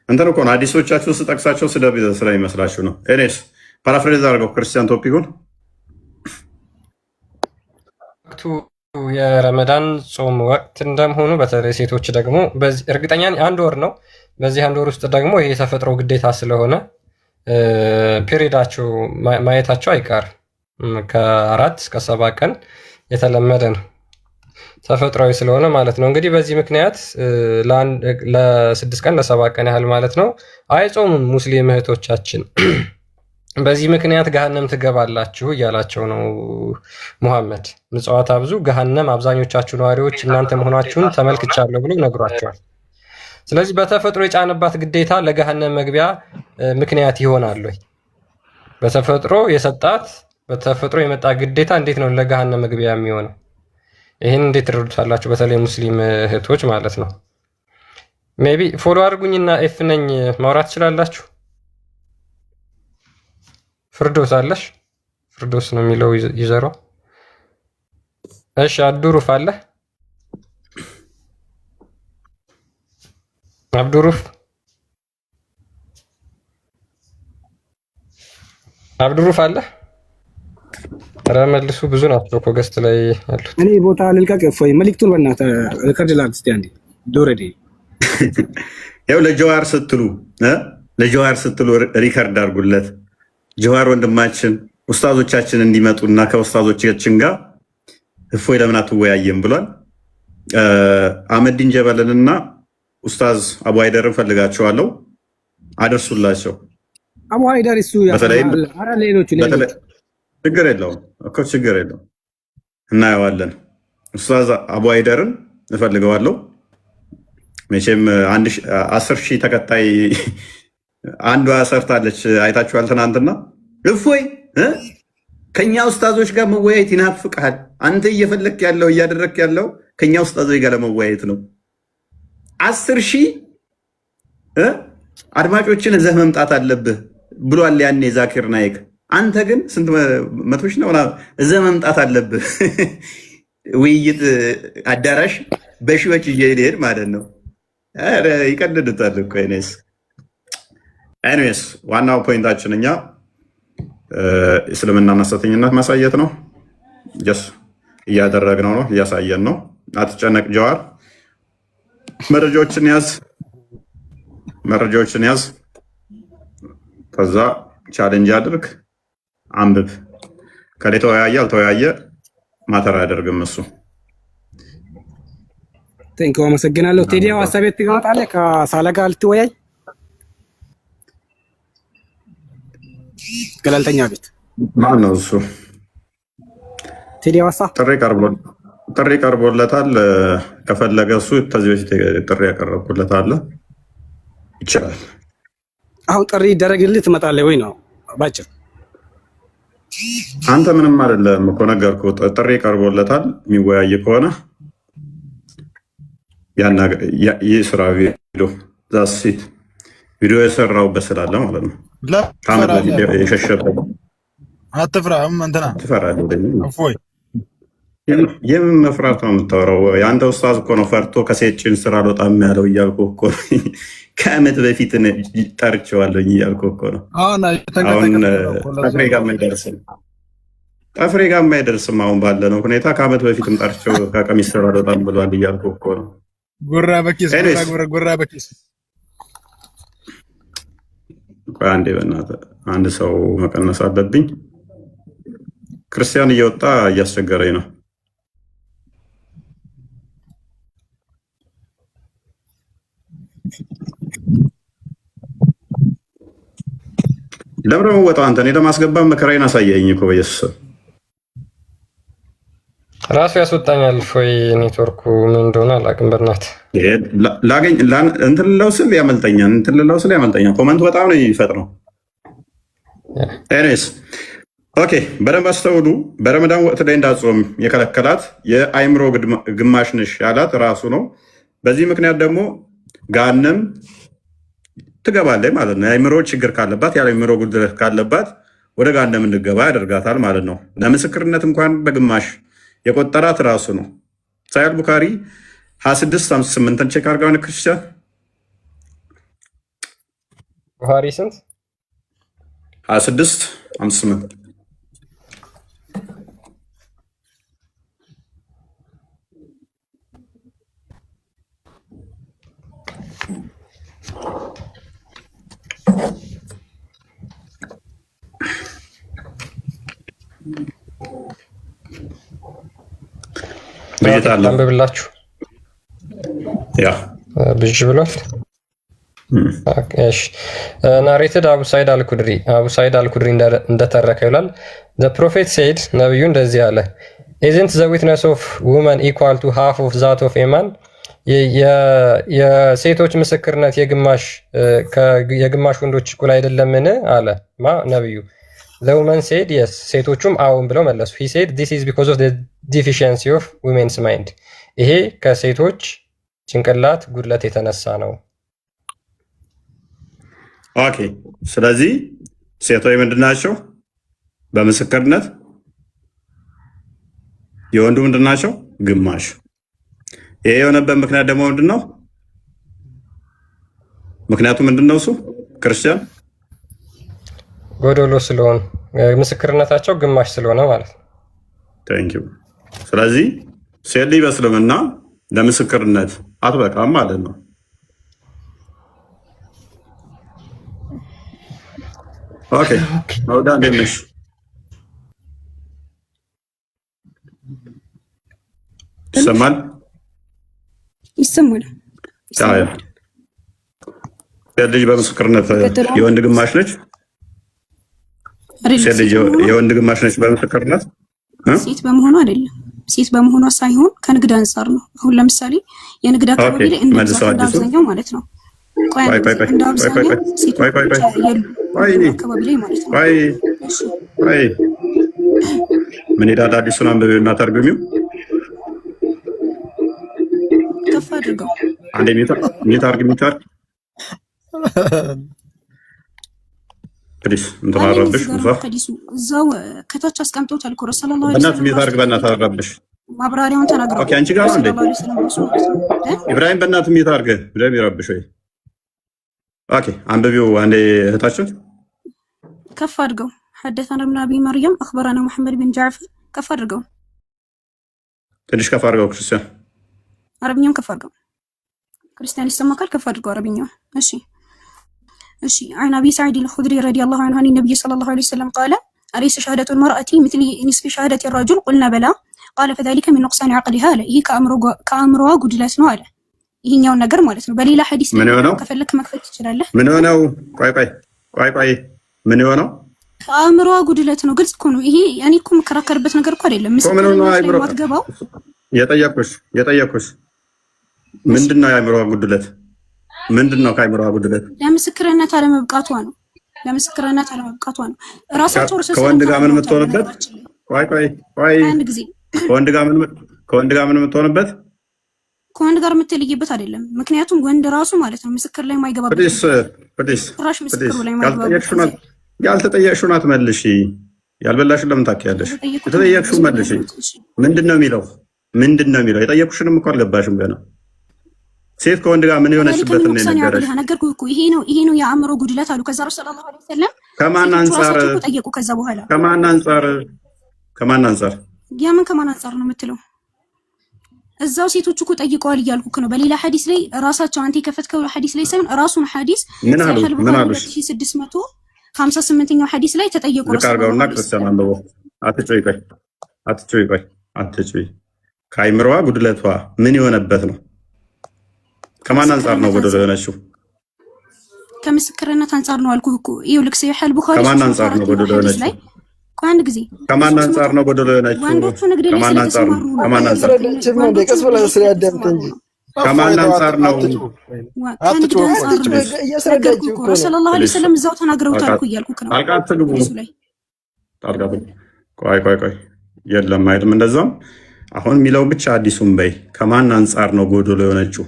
S2: እንትን እኮ ነው አዲሶቻችሁ ስጠቅሳቸው ስደብ ስለሚመስላችሁ ነው። ኤኒዌይስ ፓራፍሬዝ አድርገው ክርስቲያን ቶፒኩን
S4: ወቅቱ የረመዳን ጾም ወቅት እንደመሆኑ በተለይ ሴቶች ደግሞ እርግጠኛ አንድ ወር ነው። በዚህ አንድ ወር ውስጥ ደግሞ ይህ የተፈጥሮ ግዴታ ስለሆነ ፔሪዳቸው ማየታቸው አይቀርም። ከ4 እስከ 7 ቀን የተለመደ ነው፣ ተፈጥሯዊ ስለሆነ ማለት ነው። እንግዲህ በዚህ ምክንያት ለ6 ቀን ለ7 ቀን ያህል ማለት ነው አይጾሙም ሙስሊም እህቶቻችን። በዚህ ምክንያት ገሃነም ትገባላችሁ እያላቸው ነው ሙሐመድ። ምጽዋት አብዙ ገሃነም አብዛኞቻችሁ ነዋሪዎች እናንተ መሆናችሁን ተመልክቻለሁ ብሎ ነግሯቸዋል። ስለዚህ በተፈጥሮ የጫነባት ግዴታ ለገሃነም መግቢያ ምክንያት ይሆናል ወይ? በተፈጥሮ የሰጣት በተፈጥሮ የመጣ ግዴታ እንዴት ነው ለገሃነም መግቢያ የሚሆነው? ይህን እንዴት ትረዱታላችሁ? በተለይ ሙስሊም እህቶች ማለት ነው። ሜይ ቢ ፎሎ አድርጉኝና ኤፍ ነኝ ማውራት ትችላላችሁ። ፍርዶስ አለሽ? ፍርዶስ ነው የሚለው ይዘሯ። እሺ አብዱሩፍ አለ? አብዱሩፍ አለ? ኧረ መልሱ። ብዙ ናቸው እኮ ገስት ላይ ያሉት።
S3: እኔ ቦታ ልልቀቅ። እፎይ መልዕክቱን በእናትህ ሪከርድ ላድርግ እስኪ አንዴ ዶረዴ።
S2: ያው ለጀዋር ስትሉ ሪከርድ አድርጉለት። ጀዋር ወንድማችን ኡስታዞቻችን እንዲመጡና ከኡስታዞቻችን ጋር እፎይ ለምን አትወያየም ብሏል። አህመዲን ጀበልንና ኡስታዝ አቡ አይደርን ፈልጋቸዋለሁ፣ አደርሱላቸው።
S3: አቡ አይደር እሱ
S2: ችግር የለውም እኮ ችግር የለውም፣ እናየዋለን። ኡስታዝ አቡ አይደርን እፈልገዋለሁ። መቼም 10,000 ተከታይ አንዷ ሰርታለች፣ አይታችኋል ትናንትና። እፎይ ከኛ ኡስታዞች ጋር መወያየት ይናፍቃል። አንተ እየፈለክ ያለው እያደረክ ያለው ከኛ ኡስታዞች ጋር ለመወያየት ነው። 10,000 አድማጮችን እዘህ መምጣት አለብህ ብሏል ያኔ ዛኪር ናይክ። አንተ ግን ስንት 100,000 ነው እዘህ መምጣት አለብህ። ውይይት አዳራሽ በሺዎች እየሄድ ማለት ነው። ኧረ ይቀልድታል እኮ ኤኒዌይስ ዋናው ፖይንታችን እኛ እስልምና ሐሰተኝነት ማሳየት ነው። እያደረግነው ነው፣ እያሳየን ነው። አትጨነቅ ጀዋር፣ መረጃዎችን ያዝ፣ ከዛ ቻሌንጅ አድርግ፣ አንብብ። ከሌ ተወያየ አልተወያየ ማተር አያደርግም እሱ።
S3: ቴንክ አመሰግናለሁ። ቴዲያው ሀሳብ ቤት ትመጣለህ ከሳላ ጋር ልትወያይ ገለልተኛ ቤት
S2: ማን ነው እሱ?
S3: ቴዲያው ሀሳብ
S2: ጥሪ ቀርቦለታል። ከፈለገ እሱ ከዚህ በፊት ጥሪ ያቀረብኩለታል፣ ይችላል።
S3: አሁን ጥሪ ይደረግልህ ትመጣለህ ወይ ነው ባጭር?
S2: አንተ ምንም አይደለም እኮ ነገርኩህ። ጥሪ ቀርቦለታል። የሚወያይ ከሆነ ይህ ስራ ዛሲት ቪዲዮ የሰራሁበት ስላለ ማለት ነው። ከዓመት በፊት የሸሸበት
S7: አትፍራም። እንትና
S2: ትፈራለህ? የምን መፍራት ነው የምታወራው? የአንተ ኡስታዝ እኮ ነው ፈርቶ ከሴት ጭን ስራ አልወጣም ያለው እያልኩህ እኮ ከዓመት በፊት ጠርቼዋለሁኝ እያልኩህ እኮ ነው። አሁን ጠፍሬ ጋር የማይደርስም አሁን ባለ ነው ሁኔታ። ከዓመት በፊትም ጠርቼው ከቀሚስ ስራ አልወጣም ብሏል እያልኩህ እኮ ነው።
S7: ጉራ በኪስ ጉራ በኪስ።
S2: ቆይ አንዴ በእናትህ አንድ ሰው መቀነስ አለብኝ። ክርስቲያን እየወጣ እያስቸገረኝ ነው። ለምን ነው ወጣው? አንተ እኔ ለማስገባት መከራዬን አሳየኝ እኮ በኢየሱስ
S4: ራሱ ያስወጣኛል። ፎይ ኔትወርኩ ምን እንደሆነ አላውቅም። በእናትህ
S2: ላገኝ እንትን ልለው ስል ያመልጠኛል። ኮመንቱ በጣም ነው የሚፈጥነው። ኤኒዌይስ ኦኬ፣ በደንብ አስተውሉ። በረመዳን ወቅት ላይ እንዳጾም የከለከላት የአይምሮ ግማሽ ነሽ ያላት ራሱ ነው። በዚህ ምክንያት ደግሞ ገሃነም ትገባለች ማለት ነው። የአይምሮ ችግር ካለባት፣ የአይምሮ ጉድለት ካለባት ወደ ገሃነም እንድገባ ያደርጋታል ማለት ነው። ለምስክርነት እንኳን በግማሽ የቆጠራት ራሱ ነው። ሳሂህ ቡኻሪ 2658 ቼክ አድርገው ክርስቲያን
S4: ቡኻሪ ስንት
S2: 2658
S4: አንብብላችሁ ብዥ ብሏል። ናሬትድ አቡ ሳይድ አልኩድሪ እንደተረከ ይላል። ዘ ፕሮፌት ሴድ ነቢዩ እንደዚህ አለ፣ ኢዝንት ዘ ዊትነስ ኦፍ ውመን ኢኳል ቱ ሃፍ ኦፍ ዛት ኦፍ ኤማን፣ የሴቶች ምስክርነት የግማሽ ወንዶች እኩል አይደለምን አለ ነቢዩ። ዘ ውመን ሴድ የስ፣ ሴቶቹም አዎን ብለው መለሱ። ሂ ሴድ ዲስ ኢዝ ቢኮዝ ኦፍ ዘ ዲፊሽንሲ ኦፍ ዊሜንስ ማይንድ፣ ይሄ ከሴቶች ጭንቅላት ጉድለት የተነሳ ነው።
S2: ኦኬ፣ ስለዚህ ሴቶች ምንድን ናቸው በምስክርነት? የወንዱ ምንድን ናቸው? ግማሽ። ይሄ የሆነበት ምክንያት ደግሞ ምንድን ነው? ምክንያቱ ምንድን ነው? እሱ ክርስቲያን
S4: ጎዶሎ ስለሆኑ ምስክርነታቸው ግማሽ ስለሆነ ማለት ነው።
S2: ቴንኪው። ስለዚህ ሴት ልጅ በእስልምና ለምስክርነት አትበቃም ማለት ነው። ኦኬ፣ አውዳ እንዴት ነሽ? ይሰማል?
S9: ይሰማል።
S2: ሴት ልጅ በምስክርነት የወንድ ግማሽ ነች። ሴት ልጅ የወንድ ግማሽ ነች በምስክርነት።
S9: ሴት በመሆኗ አይደለም፣ ሴት በመሆኗ ሳይሆን ከንግድ አንጻር ነው። አሁን ለምሳሌ የንግድ አካባቢ ላይ እንዳብዛኛው ማለት ነው
S2: ምን ሄዳል? አዲሱን አንብቤው እና ተርጉሚው
S9: ከፍ አድርገው
S2: አንዴ ሚታርግ ፕሊስ እንትማረብሽ
S9: እዛው ከታች አስቀምጦታል። ኮረስ ሰለላሁ ዐለይሂ
S2: ወሰለም በእናትህ አረብሽ
S9: ማብራሪያውን ተናግረው።
S2: ኦኬ፣ አንቺ ጋር ነው እንዴ ኢብራሂም? በእናትህ ሚታርግ ብለም ይረብሽ ወይ? ኦኬ፣ አንብቢው አንዴ እህታችን
S9: ከፍ አድርገው። حدثنا ابن ابي مريم اخبرنا محمد بن جعفر ከፍ አድርገው
S2: ትንሽ ከፍ አድርገው ክርስቲያን።
S9: አረብኛውን ከፍ አድርገው ክርስቲያን ይሰማካል። ከፍ አድርገው አረብኛውን። እሺ عن أبي سعيد الخدري رضي الله عنه عن النبي صلى الله عليه وسلم قال أليس شهادة المرأة مثل نصف شهادة الرجل قلنا بلى قال فذلك من نقصان عقلها ይህ ከአእምሮዋ ጉድለት ነው አለ። ይሄኛውን ነገር ማለት ነው። በሌላ ሐዲስ ከፈለክ መክፈት ትችላለህ።
S2: ምን ሆነው? ቆይ ምን ሆነው?
S9: ከአእምሮዋ ጉድለት ነው። ግልጽ እኮ ነው ይሄ። እኔ እኮ የምከራከርበት ነገር እኮ አይደለም። ማትገባው የጠየኩሽ ምንድነው? የአእምሮዋ ጉድለት ምንድነው? ከአእምሮዋ ጉድለት ለምስክርነት አለመብቃቷ ነው። ራሳቸው
S2: ከወንድ ጋር ምን የምትሆንበት? ቆይ አንድ ጊዜ ከወንድ ጋር ምን የምትሆንበት?
S9: ከወንድ ጋር የምትለይበት አይደለም። ምክንያቱም ወንድ ራሱ ማለት ነው ምስክር ላይ ማይገባበት ራሽ ምስክሩ ላይ ማይገባበት።
S2: ያልተጠየቅሽውን አትመልሺ። ያልበላሽን ለምን ታውቂያለሽ? የተጠየቅሽውን መልሺ። ምንድነው የሚለው? የጠየቅሽንም እኮ አልገባሽም ገና። ሴት ከወንድ ጋር ምን የሆነችበትን ነው የነገረሽ?
S9: ነገርኩህ እኮ ይሄ ነው የአእምሮ ጉድለት አሉ። ከዛ ረሱላህ ሰለላሁ ዐለይሂ ወሰለም
S2: ከማን አንፃር
S9: ጠየቁ? ከዛ በኋላ
S2: ከማን አንፃር
S9: ያምን ከማን አንፃር ነው የምትለው? እዛው ሴቶች እኮ ጠይቀዋል እያልኩክ ነው። በሌላ ሐዲስ ላይ ራሳቸው አንተ የከፈትከው ሐዲስ ላይ ሳይሆን ራሱን ሐዲስ
S2: ምን አሉ?
S9: 658ኛው ሐዲስ ላይ ተጠየቁ።
S2: ረሱላህና ክርስቲያን አንበቦ አትጭይ። ከአእምሮዋ ጉድለቷ ምን የሆነበት ነው? ከማን አንፃር ነው ጎደሎ የሆነችው?
S9: ከምስክርነት አንፃር ነው አልኩህ እኮ። ይኸውልህ ሰሒህ አልቡኻሪ
S2: ከማን አንፃር ነው ጎደሎ የሆነችው?
S9: አንድ ጊዜ
S2: ከማን አንፃር ነው ጎደሎ የሆነችው?
S9: ወንዶቹ ንግድ ላይ
S2: ከማን አንፃር ነው? ከማን አንፃር ነው?
S9: ሰለላሁ ዐለይሂ ወሰለም እዛው ተናግረውታል እኮ እያልኩህ ነው።
S2: ቆይ የለም አይደለም እንደዛም። አሁን የሚለው ብቻ አዲሱን በይ። ከማን አንፃር ነው ጎደሎ የሆነችው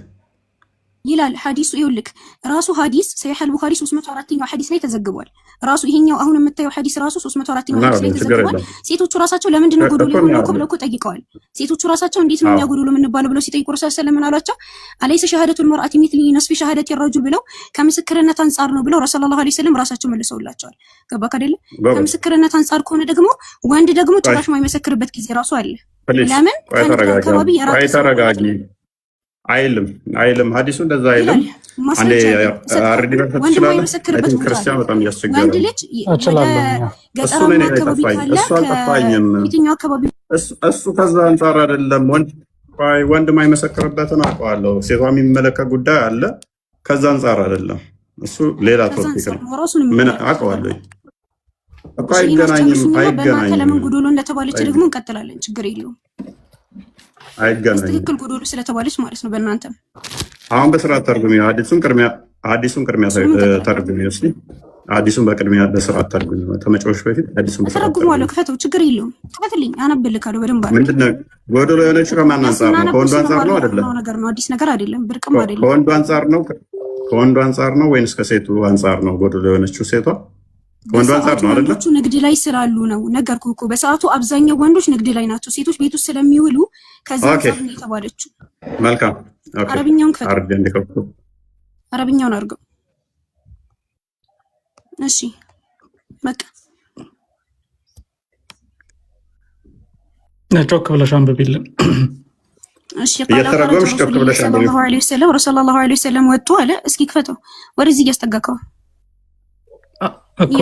S9: ይላል ሐዲሱ። ይኸውልህ ራሱ ሐዲስ ሰሒህ አልቡኻሪ 304ኛው ሐዲስ ላይ ተዘግቧል። ራሱ ይሄኛው አሁን የምታየው ሐዲስ ራሱ 304ኛው ሐዲስ ላይ ተዘግቧል። ሴቶቹ ራሳቸው ለምንድን ነው ጎዶሎ የሆነው ብለው ጠይቀዋል። ሴቶቹ ራሳቸው እንዴት ነው ጎዶሎ የምንባለው ብለው ሲጠይቁ ረሱላህ ሰለላሁ ዐለይሂ ወሰለም አሏቸው አለይሰ ሸሃደቱል መርአቲ ሚስሊ ነስፊ ሸሃደቲ ረጁል ብለው ከምስክርነት አንፃር ነው ብለው ረሱላህ ሰለላሁ ዐለይሂ ወሰለም ራሳቸው መልሰውላቸዋል። ገባክ አይደለ? ከምስክርነት አንፃር ከሆነ ደግሞ ወንድ ደግሞ ጭራሽ የማይመሰክርበት ጊዜ ራሱ አለ። ለምን አካባቢ
S2: ተረጋጊ አይልም ሐዲሱ እንደዛ አይልም። አንዴ አርዲበት ትችላለህ። ክርስቲያን በጣም ያስቸግራል።
S9: ወንድ ልጅ ገጠራማ አካባቢ ካለ
S2: እሱ ከዛ አንፃር አይደለም። ወንድ የማይመሰክርበትን አውቀዋለሁ። ሴቷ የሚመለከት ጉዳይ አለ። ከዛ አንፃር አይደለም። እሱ ሌላ ቶፒክ ነው። ምን አውቀዋለሁ እኮ አይገናኝም።
S9: ለምን ጉዶሎ እንደተባለች ደግሞ እንቀጥላለን። ችግር የለውም።
S2: አይገናኝም።
S9: ትክክል ጎዶሎ ስለተባለች ማለት ነው። በእናንተም
S2: አሁን በስርዓት ተርጉሚ። አዲሱን ቅድሚያ ተርጉሚ። እስኪ አዲሱን በቅድሚያ በስርዓት ተርጉሚ። ከመጪዎች በፊት አዲሱን በስርዓት
S9: ተርጉማለሁ። ክፈተው፣ ችግር የለውም። ክፈትልኝ፣ አነብልካለሁ በደንብ አለ።
S2: ምንድነው ጎዶሎ የሆነችው? ከማን አንፃር ነው? ከወንዱ አንፃር ነው አይደለም?
S9: ነገር ነው፣ አዲስ ነገር አይደለም፣ ብርቅም አይደለም።
S2: ከወንዱ አንፃር ነው ወይንስ ከሴቱ አንፃር ነው ጎዶሎ የሆነችው? ሴቷ ከወንዱ አንፃር ነው አይደለም?
S9: ወንዶቹ ንግድ ላይ ስላሉ ነው። ነገርኩህ እኮ በሰዓቱ አብዛኛው ወንዶች ንግድ ላይ ናቸው። ሴቶች ቤት ውስጥ ስለሚውሉ ከዛ አንፃር ነው የተባለችው።
S2: መልካም። ኦኬ፣
S9: አረብኛውን ክፈተው። አረብኛውን አድርገው። እሺ በቃ
S10: ጮክ ብለሽ አንብቢልን።
S9: እሺ እየተረጎምሽ ጮክ ብለሽ አንብቢ። ሰለላሁ ዐለይሂ ወሰለም ወጡ አለ። እስኪ ክፈተው። ወደዚህ እያስጠጋከው
S10: እኮ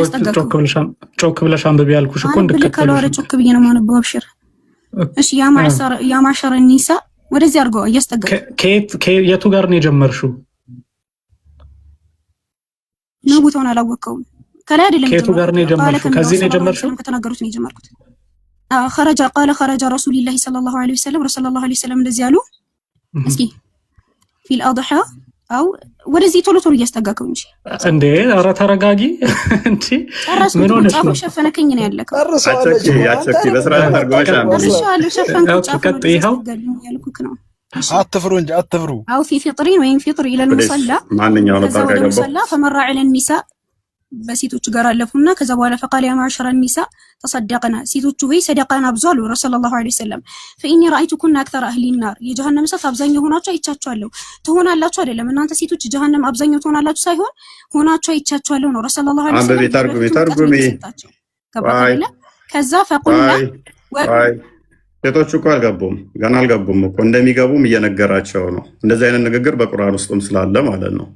S10: ጮክ ብለሽ አንብቢ ያልኩሽ እኮ
S9: እንድከተልሽ። ጮክ ብዬ ነው የማነበው። አብሽር። እሺ ያ ማዕሸረ ኒሳ ወደዚህ አድርገው እያስጠጋከው።
S10: የቱ ጋር ነው የጀመርሽው?
S9: ነው ቦታውን አላወቀውም። ከላይ አይደለም።
S10: ከየቱ ጋር ነው የጀመርሽው? ከዚህ ነው የጀመርሽው?
S9: ከተናገሩት ነው የጀመርኩት። ኸረጀ ረሱሉላሂ ሰለላሁ ዐለይሂ ወሰለም ረሱላህ ዐለይሂ ወሰለም እንደዚህ አሉ። እስኪ ፊል አድሃ አው ወደዚህ ቶሎ እያስጠጋከው እንጂ
S10: እንዴ! ኧረ ተረጋጊ እንጂ ምን ሆነሽ ነው?
S9: ሸፈነከኝ ነው ያለከው።
S2: አቸኪ በስርዓት አድርገሻል።
S7: አትፍሩ እንጂ አትፍሩ።
S9: አው ፊ ፊጥሪን ወይም ፊጥሪ ኢለል ሙሰላ
S2: ማንኛው ነው ታርጋገባ
S9: ፈመራ ዐለ ኒሳ በሴቶች ጋር አለፉና ከዛ በኋላ ፈቃለ ያ ማዕሸረ ኒሳ ተሰደቅና ሴቶቹ ወይ ሰደቃን አብዙ አሉ ረሱላህ ዐለይሂ ወሰለም። ፈኢኒ ረአይቱኩና አክተር አህሊ ናር የጀሃነም እሳት አብዛኛው ሆናችሁ አይቻችኋለሁ። ትሆናላችሁ አይደለም እናንተ ሴቶች ጀሃነም አብዛኛው ትሆናላችሁ ሳይሆን ሆናችሁ አይቻችኋለሁ ነው ረሱላህ ዐለይሂ ወሰለም።
S2: ተርጉሚ
S9: ከዛ ፈቁልና
S2: ሴቶቹ እኮ አልገቡም፣ ገና አልገቡም እኮ እንደሚገቡም እየነገራቸው ነው። እንደዚህ አይነት ንግግር በቁርአን ውስጥም ስላለ ማለት ነው።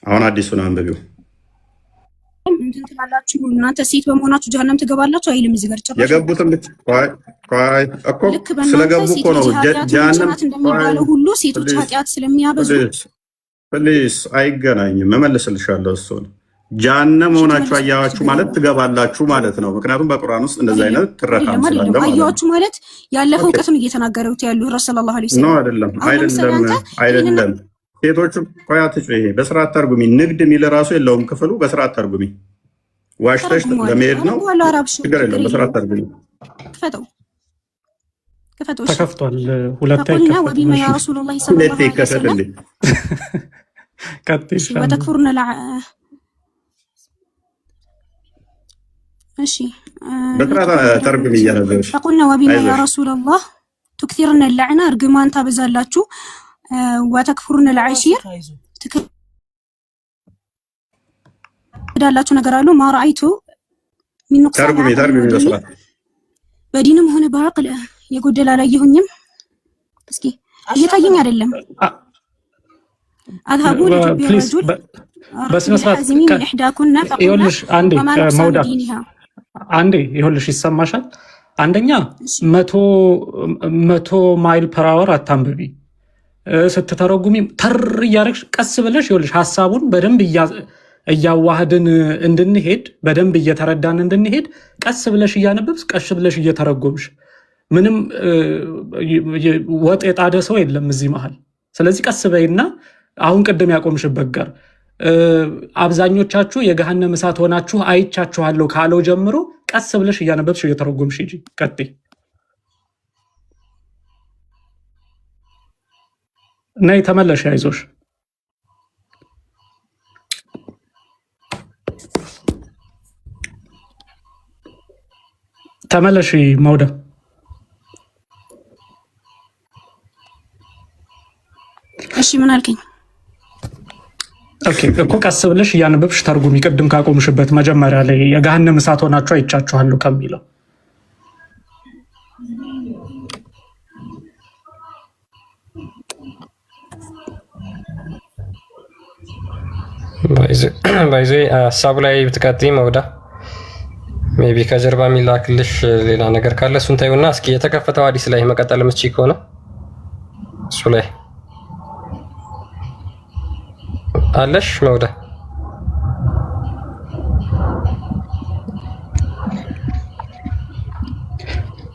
S2: አሁን አዲሱን አንብቢው።
S9: እንትን ትላላችሁ እናንተ ሴት በመሆናችሁ ጀሃነም ትገባላችሁ አይልም። እዚህ ጋር ጨርሻለሁ።
S2: የገቡትም እኮ ስለገቡ እኮ ነው ጀሃነም
S9: እንደሚባለው ሁሉ ሴቶች ኃጢአት ስለሚያበዙ
S2: ፕሊስ አይገናኝም። እመልስልሻለሁ እሱን ጀሃነም መሆናችሁ አያዋችሁ ማለት ትገባላችሁ ማለት ነው። ምክንያቱም በቁርአን ውስጥ እንደዚህ አይነት ትረካም ስላለ ማለት ነው።
S9: አያዋችሁ ማለት ያለፈ እውቀቱን እየተናገሩት ያሉ ረሱላህ ሰለላሁ ዐለይሂ ወሰለም
S2: ነው። አይደለም ሴቶቹ ቆያትጭ ይሄ በስርዓት ተርጉሚ። ንግድ የሚል ራሱ የለውም ክፍሉ። በስርዓት ተርጉሚ። ዋሽተሽ ለመሄድ ነው ችግር የለውም። በስርዓት ተርጉሚ።
S9: ክፈተው
S10: ተከፍቷል። ሁለቴ
S9: ወቢማ ያ ረሱላህ ሰለላሁ ዐለይሂ ወሰለም ወተክፉሩነ እሺ
S2: በስርዓት ተርጉሚ እያነበብሽ
S9: فقلنا وبما يا رسول الله تكثرن اللعنة እርግማን ታበዛላችሁ ወተክፉሩነ العشير ትዳላችሁ ነገር አሉ ማራይቱ ምን ነው
S2: ተርጉሚ በስርዓት
S9: በዲንም ሆነ በአቅል የጎደለ አላየሁኝም። እስኪ እየታየኝ አይደለም። አታቡ
S10: ፕሊዝ በስነ ስርዓት ይኸውልሽ አንዴ መውዳ አንዴ ይኸውልሽ ይሰማሻል። አንደኛ 100 ማይል ፐር አወር አታንብቢ። ስትተረጉሚ ተር እያደረግሽ ቀስ ብለሽ ይኸውልሽ ሐሳቡን በደንብ እያዋህድን እንድንሄድ በደንብ እየተረዳን እንድንሄድ ቀስ ብለሽ እያነበብሽ ቀስ ብለሽ እየተረጎምሽ ምንም ወጥ የጣደ ሰው የለም እዚህ መሃል። ስለዚህ ቀስ በይና አሁን ቅድም ያቆምሽበት ጋር አብዛኞቻችሁ የገሃነም እሳት ሆናችሁ አይቻችኋለሁ ካለው ጀምሮ ቀስ ብለሽ እያነበብሽ እየተረጎምሽ ሂጂ። ቀጥይ ነይ ተመለሽ፣ አይዞሽ። ተመለሽ መውዳ።
S9: እሺ ምን አልከኝ?
S10: ኦኬ እኮ ቀስ ብለሽ እያነበብሽ ተርጉሚ። ቅድም ካቆምሽበት መጀመሪያ ላይ የገሃነም እሳት ሆናችሁ አይቻችኋለሁ ከሚለው
S4: ባይዜ ሀሳቡ ላይ ብትቀጥይ መውዳ ሜቢ ከጀርባ የሚላክልሽ ሌላ ነገር ካለ እሱን ታዩና እስኪ የተከፈተው ሐዲስ ላይ መቀጠል የምትችይ ከሆነ እሱ ላይ አለሽ መውዳ።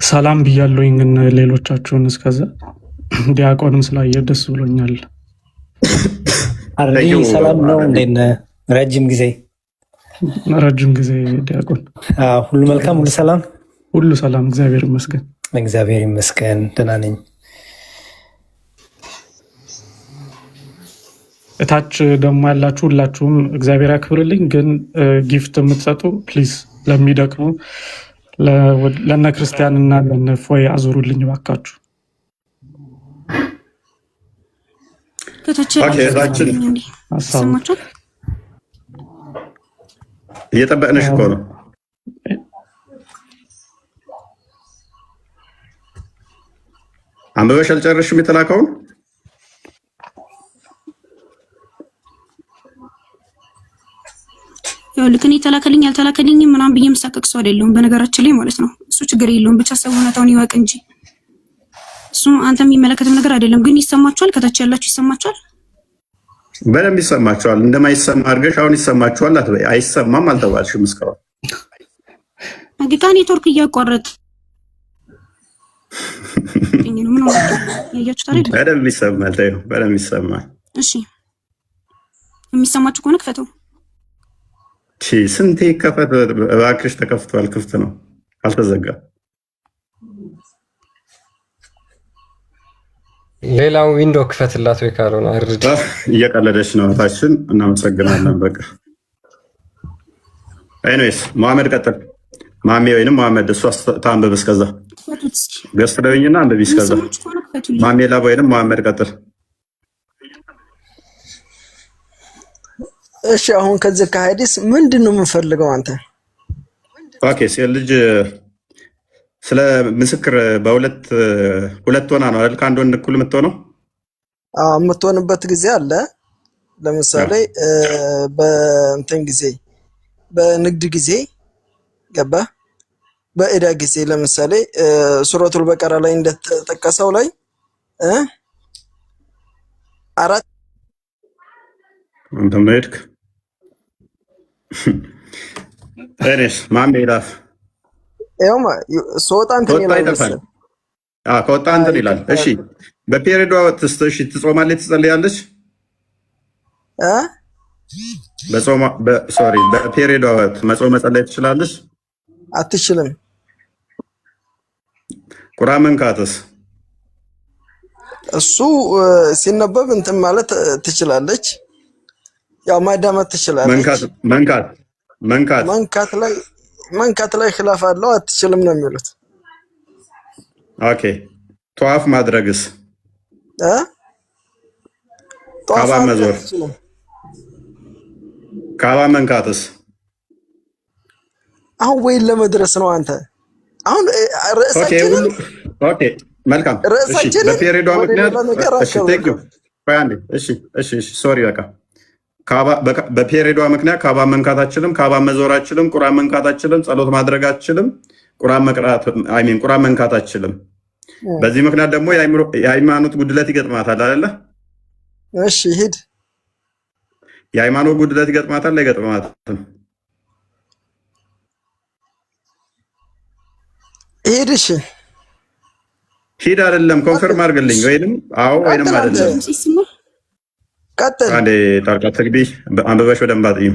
S10: ሰላም ብያለሁኝ ግን ሌሎቻችሁን እስከዛ ዲያቆንም ስላየ ደስ ብሎኛል።
S8: አረዲ ሰላም ነው። እንዴት ረጅም ጊዜ
S10: ዲያቆን።
S8: ሁሉ መልካም፣ ሁሉ ሰላም፣
S10: ሁሉ ሰላም። እግዚአብሔር ይመስገን።
S8: እግዚአብሔር ይመስገን ደህና ነኝ።
S10: እታች ደግሞ ያላችሁ ሁላችሁም እግዚአብሔር ያክብርልኝ። ግን ጊፍት የምትሰጡ ፕሊዝ ለሚደክሙ ለነ ክርስቲያን እና ለነ ፎይ አዙሩልኝ ባካችሁ።
S2: እየጠበቅንሽ እኮ ነው። አንብበሽ አልጨረስሽም የተላከውን?
S9: ልክ እኔ ተላከልኝ ያልተላከልኝ ምናምን ብዬ የምሳቀቅ ሰው አይደለሁም በነገራችን ላይ ማለት ነው። እሱ ችግር የለውም ብቻ ሰው እውነታውን ይወቅ እንጂ እሱ አንተ የሚመለከትም ነገር አይደለም። ግን ይሰማችኋል? ከታች ያላችሁ ይሰማችኋል?
S2: በደንብ ይሰማችኋል። እንደማይሰማ አድርገሽ አሁን ይሰማችኋል አትበይ። አይሰማም አልተባልሽም እስካሁን።
S9: አግቃ ኔትወርክ እያቋረጥ ምን ሆነ? ያያችሁት አይደል?
S2: በደንብ ይሰማል። ታዩ በደንብ ይሰማል።
S9: እሺ የሚሰማችሁ ከሆነ ክፈተው።
S2: ስንቴ ከፈት እባክሽ። ተከፍቷል። ክፍት ነው፣ አልተዘጋም።
S4: ሌላው ዊንዶ ክፈትላት ወይ ካልሆነ አርድ።
S2: እየቀለደች ነው ታችን። እናመሰግናለን። በቃ ኤኒዌይስ መሐመድ ቀጥል። ማሜ ወይንም መሐመድ እሷ ታንብብ። እስከዛ ገስት ደውኝና አንብቢ። እስከዛ ማሜ ላብ ወይንም መሐመድ ቀጥል።
S11: እሺ አሁን ከዚህ ከሐዲስ ምንድን ነው የምንፈልገው አንተ?
S2: ኦኬ ሴት ልጅ ስለ ምስክር በሁለት ሆና ነው አይደል? ከአንድ ወንድ እኩል የምትሆነው
S11: የምትሆንበት ጊዜ አለ። ለምሳሌ በእንትን ጊዜ በንግድ ጊዜ ገባ በእዳ ጊዜ ለምሳሌ ሱረቱል በቀራ ላይ እንደተጠቀሰው ላይ አራት
S2: አንተም ሄድክ እኔስ ማን ይላል?
S11: ያውማ ሶጣ እንትን ይላል።
S2: ከወጣ እንትን ይላል። እሺ በፔሪዮዷ ወቅት እሺ ትጾማለች፣ ትጸልያለች? በፔሪዮዷ ወቅት መጾም መጸለይ ትችላለች?
S11: አትችልም።
S2: ቁርአን መንካትስ?
S11: እሱ ሲነበብ እንትን ማለት ትችላለች። ያው ማዳመጥ ትችላለች። መንካት ላይ ኺላፍ አለው። አትችልም ነው የሚሉት።
S2: ኦኬ ጧፍ ማድረግስ? ካባ መዞር፣ ካባ መንካትስ?
S11: አሁን ወይን ለመድረስ ነው አንተ አሁን ርዕሳችንን
S2: ኦኬ መልካም። እሺ በፔሪዮዷ ምክንያት እሺ ሶሪ በቃ በፔሪዮዷ ምክንያት ካባ መንካታችንም፣ ካባ መዞራችንም፣ ቁርአን መንካታችንም፣ ጸሎት ማድረጋችንም፣ ቁርአን መንካታችንም። በዚህ ምክንያት ደግሞ የሃይማኖት ጉድለት ይገጥማታል አይደለ?
S11: እሺ ሂድ።
S2: የሃይማኖት ጉድለት ይገጥማታል አይገጥማትም?
S11: ሂድ። እሺ
S2: ሂድ አይደለም ኮንፈርም አድርግልኝ። ወይንም አዎ ወይንም አይደለም።
S11: ቀጥል።
S2: አንዴ ጣልቃ ትግቢ አንበበሽ በደንብ አጥኚ።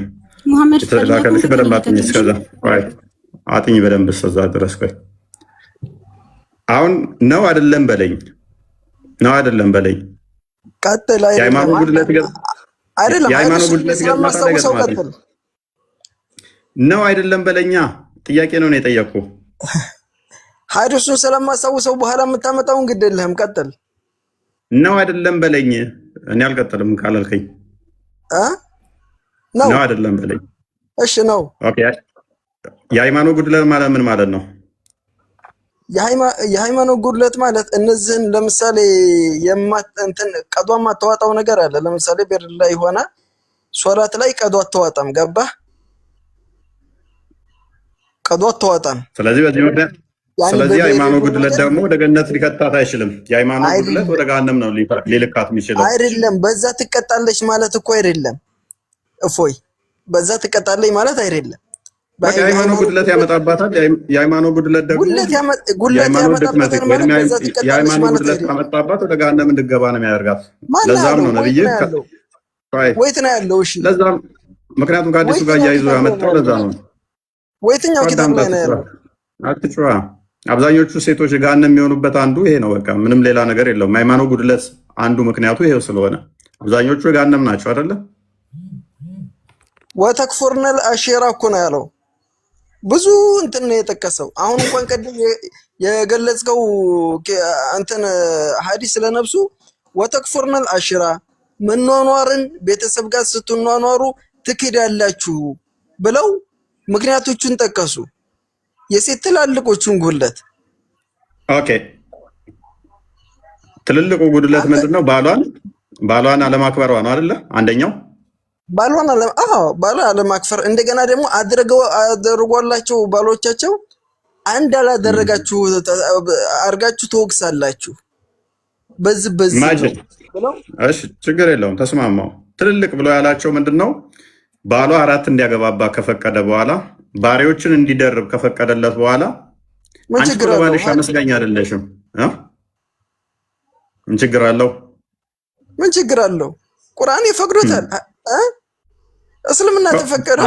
S9: ሙሐመድ
S2: ተላከልሽ በደንብ አጥኚ። እስከዛ ቆይ አጥኚ በደንብ እስከዛ ድረስ ቆይ። አሁን ነው አይደለም በለኝ፣ ነው አይደለም በለኝ።
S11: ቀጥል።
S2: የሃይማኖት ጉድለት አይደለም፣ የሃይማኖት ጉድለት
S11: ቀጥል።
S2: ነው አይደለም በለኛ። ጥያቄ ነው የጠየቅኩ።
S11: ሐዲሱን ስለማስታውሰው በኋላ የምታመጣውን ግድ የለህም። ቀጥል።
S2: ነው አይደለም በለኝ። እኔ አልቀጥልም ካላልከኝ ነው አይደለም በለኝ።
S11: እሺ ነው።
S2: ኦኬ የሃይማኖት ጉድለት ማለት ምን ማለት ነው?
S11: የሃይማኖት ጉድለት ማለት እነዚህን ለምሳሌ እንትን ቀዷ የማታወጣው ነገር አለ። ለምሳሌ ቤር ላይ ሆነ ሶላት ላይ ቀዷ አታወጣም። ገባህ? ቀዷ አታወጣም።
S2: ስለዚህ በዚህ ምክንያት የሃይማኖት ጉድለት ደግሞ ወደ ገነት ሊከታት አይችልም። የሃይማኖት ጉድለት ወደ ገሃነም ነው ሊልካት የሚችለው።
S11: አይደለም በዛ ትቀጣለች ማለት እኮ አይደለም። እፎይ በዛ ትቀጣለች ማለት አይደለም።
S2: የሃይማኖት ጉድለት ያመጣባታል። የሃይማኖት ጉድለት ደግሞ የሃይማኖት ድክመት ወይም የሃይማኖት ጉድለት ካመጣባት ወደ ገሃነም እንድትገባ ነው የሚያደርጋት። ለዛም ነው ነብይ
S11: ወይት ነው ያለው። እሺ
S2: ለዛም ምክንያቱም ከአዲሱ ጋር እያይዞ ያመጣው ለዛ ነው።
S11: ወይትኛው ኪታብ ላይ ነው ያለው?
S2: አትጩዋ። አብዛኞቹ ሴቶች ገሃነም የሚሆኑበት አንዱ ይሄ ነው። በቃ ምንም ሌላ ነገር የለውም። ሃይማኖት ጉድለት አንዱ ምክንያቱ ይሄው ስለሆነ አብዛኞቹ ገሃነም ናቸው አይደለ?
S11: ወተክፉርነል አሺራ እኮ ነው ያለው። ብዙ እንትን ነው የጠቀሰው። አሁን እንኳን ቀደም የገለጽከው እንትን ሐዲስ ስለነብሱ ወተክፉርነል አሺራ መኗኗርን ቤተሰብ ጋር ስትኗኗሩ ትክዳላችሁ ብለው ምክንያቶቹን ጠቀሱ። የሴት ትላልቆቹን ጉድለት
S2: ኦኬ። ትልልቁ ጉድለት ምንድነው? ባሏን አለማክበሯ ነው አይደለ? አንደኛው ባሏን አለማክበር። እንደገና ደግሞ አድርጓላቸው ባሎቻቸው አንድ አላደረጋችሁ አርጋችሁ ትወቅሳላችሁ። በዚህ ነው። እሺ ችግር የለውም ተስማማው። ትልልቅ ብሎ ያላቸው ምንድነው? ባሏ አራት እንዲያገባባ ከፈቀደ በኋላ ባሪዎችን እንዲደርብ ከፈቀደለት በኋላ አንቺ ባልሽ አመስጋኝ አይደለሽም። ምን ችግር አለው?
S11: ምን ችግር አለው? ቁርአን ይፈቅዶታል። እስልምና ተፈቀደ።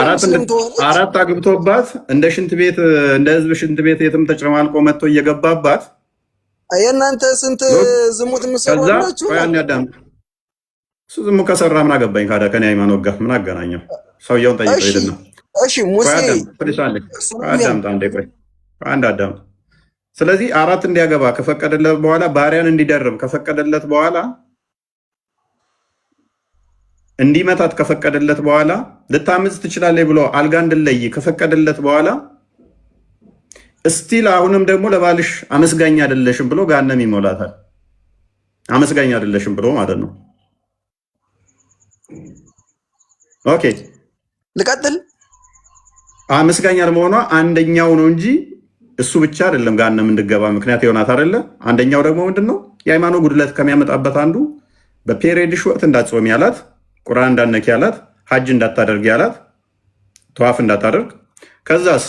S2: አራት አግብቶባት እንደ ሽንት ቤት እንደ ህዝብ ሽንት ቤት የትም ተጨማልቆ መጥቶ እየገባባት
S11: የእናንተ ስንት ዝሙት ምሰራላችሁ?
S2: እሱ ዝሙት ከሰራ ምን አገባኝ ካዳ ከኔ ሃይማኖት ጋር ምን አገናኘው? ሰውየውን ጠይቀው ሄድና
S11: እሺ ሙሴ
S2: አዳም። ስለዚህ አራት እንዲያገባ ከፈቀደለት በኋላ ባሪያን እንዲደርብ ከፈቀደለት በኋላ እንዲመታት ከፈቀደለት በኋላ ልታምጽ ትችላለች ብሎ አልጋ እንድለይ ከፈቀደለት በኋላ እስቲል አሁንም ደግሞ ለባልሽ አመስጋኝ አይደለሽም ብሎ ጋነም ይሞላታል። አመስጋኝ አይደለሽም ብሎ ማለት ነው። ኦኬ
S11: ልቀጥል።
S2: አመስጋኝ አለመሆኗ አንደኛው ነው እንጂ እሱ ብቻ አይደለም ጋነም እንድገባ ምክንያት ይሆናት አይደለ? አንደኛው ደግሞ ምንድነው የሃይማኖት ጉድለት ከሚያመጣበት አንዱ በፔሪየድሽ ወቅት እንዳትጾሚ ያላት፣ ቁርአን እንዳትነኪ ያላት፣ ሐጅ እንዳታደርግ ያላት፣ ተዋፍ እንዳታደርግ። ከዛስ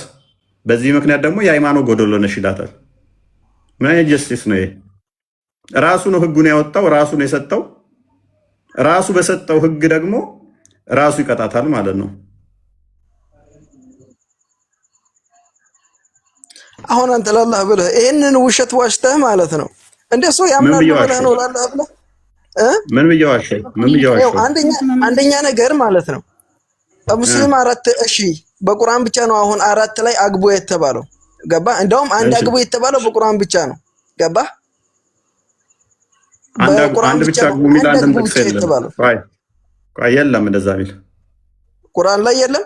S2: በዚህ ምክንያት ደግሞ የሃይማኖት ጎደሎ ነሽ ይላታል። ምን አይነት ጀስቲስ ነው ይሄ? ራሱ ነው ህጉን ያወጣው፣ ራሱ ነው የሰጠው። ራሱ በሰጠው ህግ ደግሞ ራሱ ይቀጣታል ማለት ነው።
S11: አሁን አንተ ለአላህ ብለህ ይሄንን ውሸት ዋሽተህ ማለት ነው እንደ ሰው ያምናል ብለህ ነው ለአላህ ብለህ
S2: ምን ብየዋሸው?
S11: አንደኛ ነገር ማለት ነው በሙስሊም 4 እሺ በቁርአን ብቻ ነው አሁን 4 ላይ አግቦ የተባለው ገባ? እንደውም አንድ አግቦ የተባለው በቁርአን ብቻ ነው ገባ?
S2: አንድ ብቻ አግቦ የሚል አንድ ጥቅስ የለም። ቆይ የለም እንደዛ የሚል
S11: ቁርአን ላይ የለም።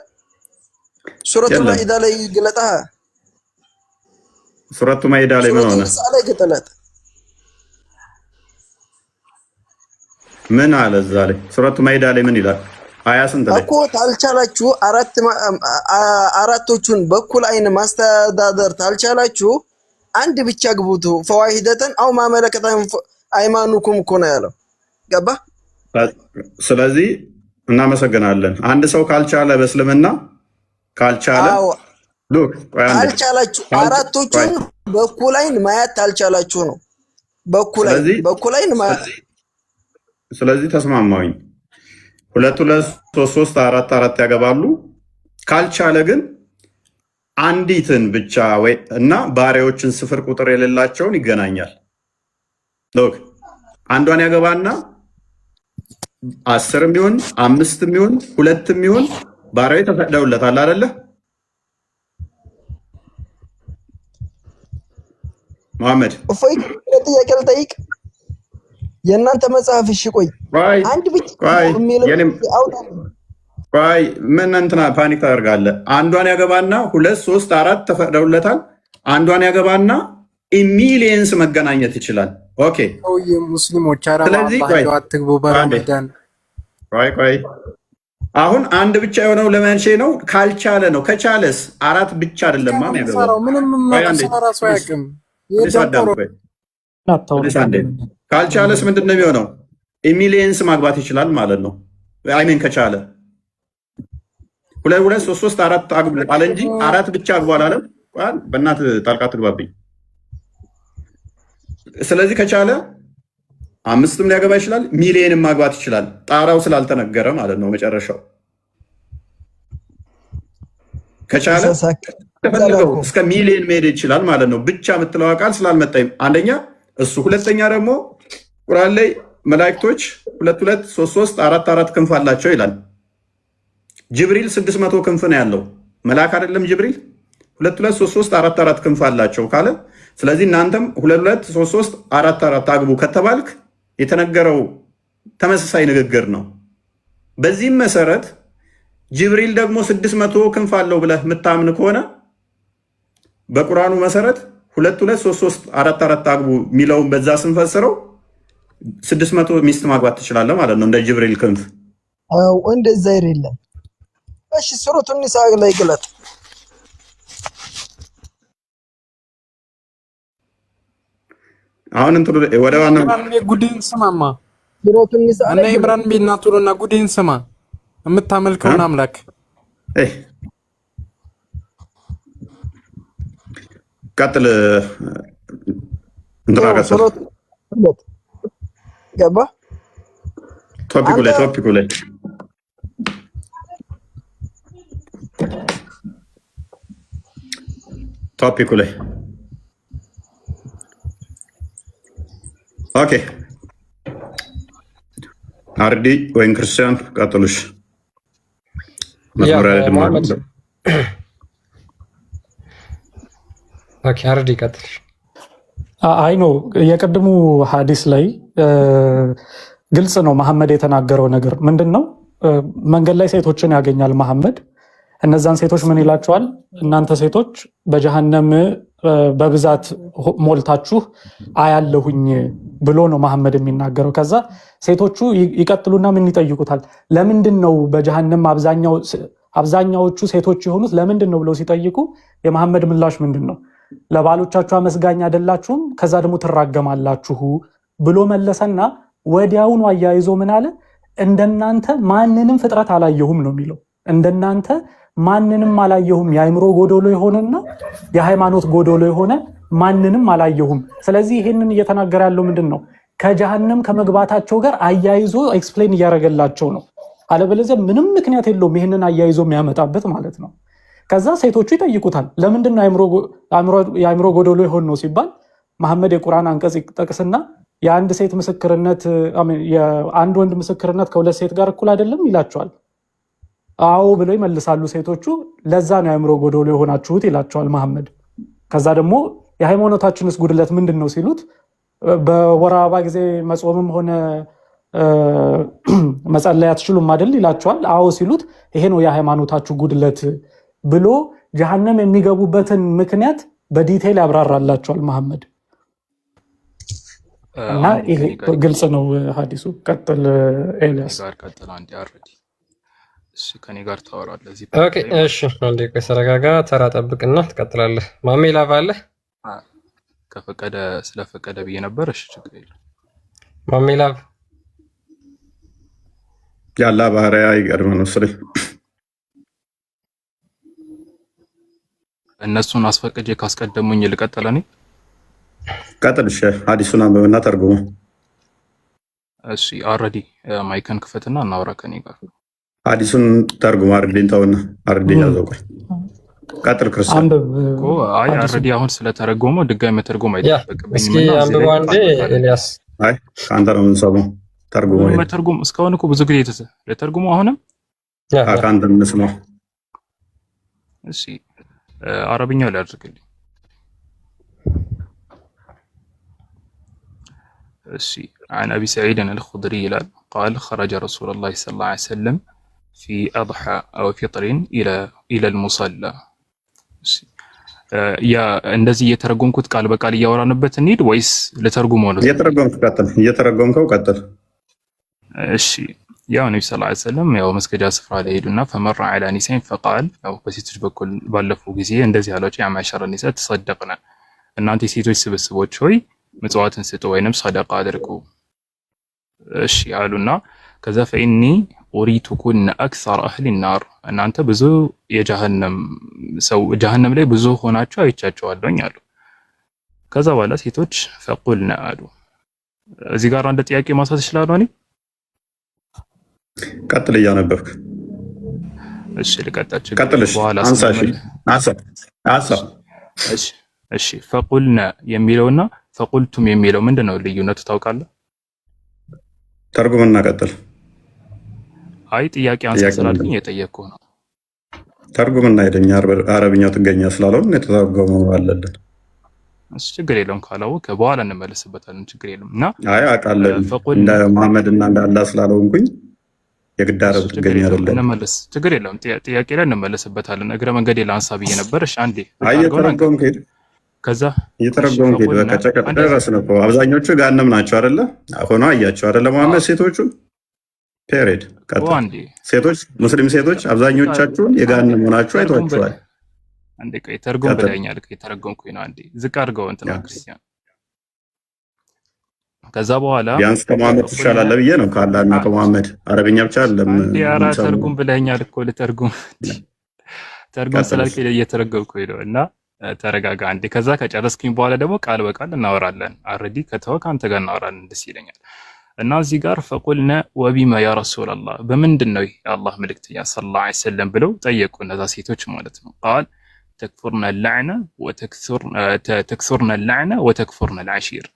S11: ሱረቱ ማኢዳ ላይ ግለጣ።
S2: ሱረቱ ማኢዳ ላይ ምን ሆነ? ምን አለ እዛ ላይ? ሱረቱ ማኢዳ ላይ ምን ይላል? አያ ስንት ላይ
S11: እኮ ታልቻላችሁ አራቶቹን በኩል አይን ማስተዳደር ታልቻላችሁ አንድ ብቻ ግቡቱ ፈዋሂደተን አው ማመለከተ አይማኑኩም እኮ ነው ያለው ገባ?
S2: ስለዚህ እናመሰግናለን። አንድ ሰው ካልቻለ በእስልምና ካልቻለ
S11: ካልቻላችሁ አራቶቹን በኩል አይን ማየት ታልቻላችሁ ነው በኩል አይን ማየት።
S2: ስለዚህ ተስማማኝ። 2 2 3 3 4 4 ያገባሉ። ካልቻለ ግን አንዲትን ብቻ ወይ እና ባሪያዎችን ስፍር ቁጥር የሌላቸውን ይገናኛል። ሎክ አንዷን ያገባና 10 ሚሆን 5 ሚሆን 2 ሚሆን ባሪያው ተፈቅደውለታል አይደለ? መሐመድ
S11: እፎይ ጥያቄ ልጠይቅ። የእናንተ መጽሐፍ እሺ ቆይ አንድ ብቻ
S2: ቆይ ምን እንትና ፓኒክ ታደርጋለህ? አንዷን ያገባና 2 3 4 ተፈቅደውለታል። አንዷን ያገባና ሚሊየንስ መገናኘት ይችላል። ኦኬ
S12: ሙስሊሞች
S2: ስለዚህ
S12: አትግቡ በረመዳን
S2: ቆይ አሁን አንድ ብቻ የሆነው ለመቼ ነው? ካልቻለ ነው። ከቻለስ 4 ብቻ አይደለም ማን ያገባው?
S12: ምንም ራሱ አያውቅም።
S2: ካልቻለስ ምንድን ነው የሚሆነው? ሚሊየንስ ማግባት ይችላል ማለት ነው። አይሜን ከቻለ 2 2 3 3 4 አግቡ አለ እንጂ 4 ብቻ አግቡ አላለም። በእናትህ ጣልቃ ትግባብኝ። ስለዚህ ከቻለ 5ም ሊያገባ ይችላል፣ ሚሊየንም ማግባት ይችላል። ጣራው ስላልተነገረ ማለት ነው። መጨረሻው ከቻለ ተፈልገው እስከ ሚሊየን መሄድ ይችላል ማለት ነው። ብቻ የምትለው ቃል ስላልመጣኝ አንደኛ እሱ፣ ሁለተኛ ደግሞ ቁርአን ላይ መላእክቶች 2 2 3 3 4 4 ክንፍ አላቸው ይላል። ጅብሪል 600 ክንፍ ነው ያለው መልአክ አይደለም ጅብሪል? 2 2 3 3 4 4 ክንፍ አላቸው ካለ ስለዚህ እናንተም 2 2 3 3 4 4 አግቡ ከተባልክ የተነገረው ተመሳሳይ ንግግር ነው። በዚህም መሰረት ጅብሪል ደግሞ 600 ክንፍ አለው ብለህ የምታምን ከሆነ በቁርአኑ መሰረት 2 2 3 3 4 4 አግቡ የሚለውን በዛ ስንፈስረው 600 ሚስት ማግባት ትችላለህ ማለት ነው እንደ ጅብሪል ክንፍ።
S11: አው እንደዛ አይደለም። እሺ ሱረቱ ኒሳ ላይ ግለጥ።
S2: አሁን እንትን ወደ ዋናው
S12: ጉዴን ስማማ
S11: ሱረቱ ኒሳ
S12: እና ኢብራን ቢናቱና ጉዴን ስማ የምታመልከውን አምላክ
S2: ቀጥል። እንትና ቀጥል።
S11: ገባ
S2: ቶፒኩ ላይ ኦኬ። አርዲ ወይም ክርስቲያን ቀጥሉሽ።
S4: አርዲ ቀጥልሽ።
S10: አይ ነው የቅድሙ ሀዲስ ላይ ግልጽ ነው። መሐመድ የተናገረው ነገር ምንድን ነው? መንገድ ላይ ሴቶችን ያገኛል መሐመድ። እነዛን ሴቶች ምን ይላቸዋል? እናንተ ሴቶች በጀሃነም በብዛት ሞልታችሁ አያለሁኝ ብሎ ነው መሐመድ የሚናገረው። ከዛ ሴቶቹ ይቀጥሉና ምን ይጠይቁታል? ለምንድን ነው በጀሃነም አብዛኛዎቹ ሴቶች የሆኑት ለምንድን ነው ብለው ሲጠይቁ የመሐመድ ምላሽ ምንድን ነው? ለባሎቻችሁ አመስጋኝ አይደላችሁም፣ ከዛ ደግሞ ትራገማላችሁ ብሎ መለሰና ወዲያውኑ አያይዞ ምን አለ? እንደናንተ ማንንም ፍጥረት አላየሁም ነው የሚለው። እንደናንተ ማንንም አላየሁም፣ የአእምሮ ጎዶሎ የሆነና የሃይማኖት ጎዶሎ የሆነ ማንንም አላየሁም። ስለዚህ ይሄንን እየተናገረ ያለው ምንድን ነው? ከጀሃነም ከመግባታቸው ጋር አያይዞ ኤክስፕሌን እያደረገላቸው ነው። አለበለዚያ ምንም ምክንያት የለውም ይህንን አያይዞ የሚያመጣበት ማለት ነው። ከዛ ሴቶቹ ይጠይቁታል፣ ለምንድን ነው የአእምሮ ጎዶሎ የሆን ነው ሲባል መሐመድ የቁርአን አንቀጽ ይጠቅስና የአንድ ሴት ምስክርነት የአንድ ወንድ ምስክርነት ከሁለት ሴት ጋር እኩል አይደለም ይላቸዋል። አዎ ብለው ይመልሳሉ ሴቶቹ። ለዛ ነው የአእምሮ ጎዶሎ የሆናችሁት ይላቸዋል መሐመድ። ከዛ ደግሞ የሃይማኖታችንስ ጉድለት ምንድን ነው ሲሉት በወር አበባ ጊዜ መጾምም ሆነ መጸለይ አትችሉም አይደል ይላቸዋል። አዎ ሲሉት ይሄ ነው የሃይማኖታችሁ ጉድለት ብሎ ጀሃነም የሚገቡበትን ምክንያት በዲቴይል ያብራራላቸዋል መሐመድ። እና ይሄ ግልጽ ነው ሐዲሱ። ቀጥል ኤልያስ።
S13: ከኔ ጋር ታወራለህ እዚህ።
S4: ኦኬ እሺ፣ አንዴ ቆይ ተረጋጋ፣ ተራ ጠብቅና ትቀጥላለህ። ማሜ ላብ አለ
S13: ከፈቀደ ስለፈቀደ ብዬ ነበር። እሺ ችግር የለም።
S4: ማሜ ላብ
S2: ያላ ባህሪያ ይገርም ነው ስለ
S13: እነሱን አስፈቅጄ ካስቀደሙኝ ልቀጥል እኔ።
S2: ቀጥል። እሺ ሐዲሱን አንብበና ተርጉሙ።
S13: እሺ ኦልሬዲ ማይከን ክፈትና እናውራ ከኔ ጋር።
S2: ሐዲሱን ተርጉሙ። አርዲን ተውና አርዲን ያዘው። ቆይ ቀጥል ክርስቲያን።
S13: አይ ኦልሬዲ አሁን ስለተረጎመው ድጋሚ መተርጎም አይጠበቅብኝም።
S4: እስኪ አንብበው አንዴ ኤልያስ።
S2: አይ ካንተ ነው የምንሰማው። ተርጉሙ።
S13: መተርጎም እስካሁን እኮ ብዙ ጊዜ ለተርጉሙ አሁንም
S2: ካንተ የምንሰማው።
S13: እሺ አረብኛው ላይ አድርግልኝ። እሺ عن أبي سعيد الخدري قال خرج رسول الله صلى الله عليه وسلم في أضحى أو فطر إلى المصلى. ያ እንደዚህ እየተረጎምኩት ቃል በቃል እያወራንበት እንሂድ ወይስ ለተርጉመው ነው?
S2: እየተረጎምከው ቀጥል።
S13: እሺ ያው ነብዩ ሰለላሁ ዐለይሂ ወሰለም ያው መስገጃ ስፍራ ላይ ሄዱና ፈመራ ዐላ ኒሳኢን ፈቃል ያው በሴቶች በኩል ባለፉ ጊዜ እንደዚህ ያላቸው ያ ማሸረ ኒሳ ተሰደቅና እናንተ የሴቶች ስብስቦች ሆይ ምጽዋትን ስጡ ወይንም ሰደቃ አድርጉ። እሺ አሉና ከዛ ፈኢኒ ኡሪቱኩን አክሰር አህሊ ናር እናንተ ብዙ የጀሃነም ሰው ጀሃነም ላይ ብዙ ሆናችሁ አይቻቸዋለሁኝ አሉ። ከዛ በኋላ ሴቶች ፈቁልና አሉ። እዚህ ጋር አንድ ጥያቄ ማንሳት ይችላል እኔ?
S2: ቀጥል እያነበብክ።
S13: እሺ ልቀጥል።
S2: ቀጥል። በኋላ
S13: እሺ ፈቁልና የሚለውና ፈቁልቱም የሚለው ምንድነው ልዩነቱ ታውቃለህ?
S2: ተርጉምና ቀጥል።
S13: አይ ጥያቄ አንተ ስላልከኝ የጠየቅኩህ ነው።
S2: ተርጉምና ሄደኛ አረብኛው ትገኛ ስላልሆነ የተተረጎመው አለልን።
S13: እሺ ችግር የለውም ካላወቅህ በኋላ እንመለስበታለን። ችግር የለውም። እና
S2: አይ አውቃለሁ እንደ መሐመድ እና እንደ አላህ ስላልሆንኩኝ የግድ አረብ ትገኛ አይደለም።
S13: እንመለስ። ችግር የለውም። ጥያቄ ላይ እንመለስበታለን። እግረ መንገዴ ላንሳ ብዬ ነበር። እሺ አንዴ
S2: አይ የተረጎምክ ሄድ
S13: ከዛ
S2: እየተረጎምክ ሄድ። በቃ ጨቀጥ ደረስን እኮ አብዛኞቹ ጋንም ናቸው አይደለ? ሆኖ አያቸው አይደለ? መሐመድ ሴቶቹን ፔሬድ ቀጥታ ሴቶች ሙስሊም ሴቶች አብዛኞቻችሁን የጋንም ሆናችሁ አይቷችኋል።
S13: አንዴ ቆይ ተርጎም ብለኛል። የተረጎምኩኝ ነው። አንዴ ዝቅ አድርገው እንትና ክርስቲያን። ከዛ በኋላ
S2: ቢያንስ ከመሐመድ ትሻላለህ ብዬ ነው። ከአላህና ከመሐመድ አረብኛ ብቻ አይደለም።
S13: አንዴ ኧረ ተርጉም ብለኛል እኮ ልተርጉም። ተርጉም ስላልከኝ እየተረጎምኩኝ ነው። እና ተረጋጋ አንዴ። ከዛ ከጨረስኩኝ በኋላ ደግሞ ቃል በቃል እናወራለን። አልሬዲ ከተወው ከአንተ ጋር እናወራለን። ደስ ይለኛል። እና እዚህ ጋር ፈቁልነ ወቢማ ያ ረሱላላህ በምንድን ነው የአላህ መልእክተኛ ሰለላሁ ዐለይሂ ወሰለም ብለው ጠየቁ። እነዛ ሴቶች ማለት ነው። ቃል ተክፉርነ ለዕነ ወተክፉርነ ልዓሺር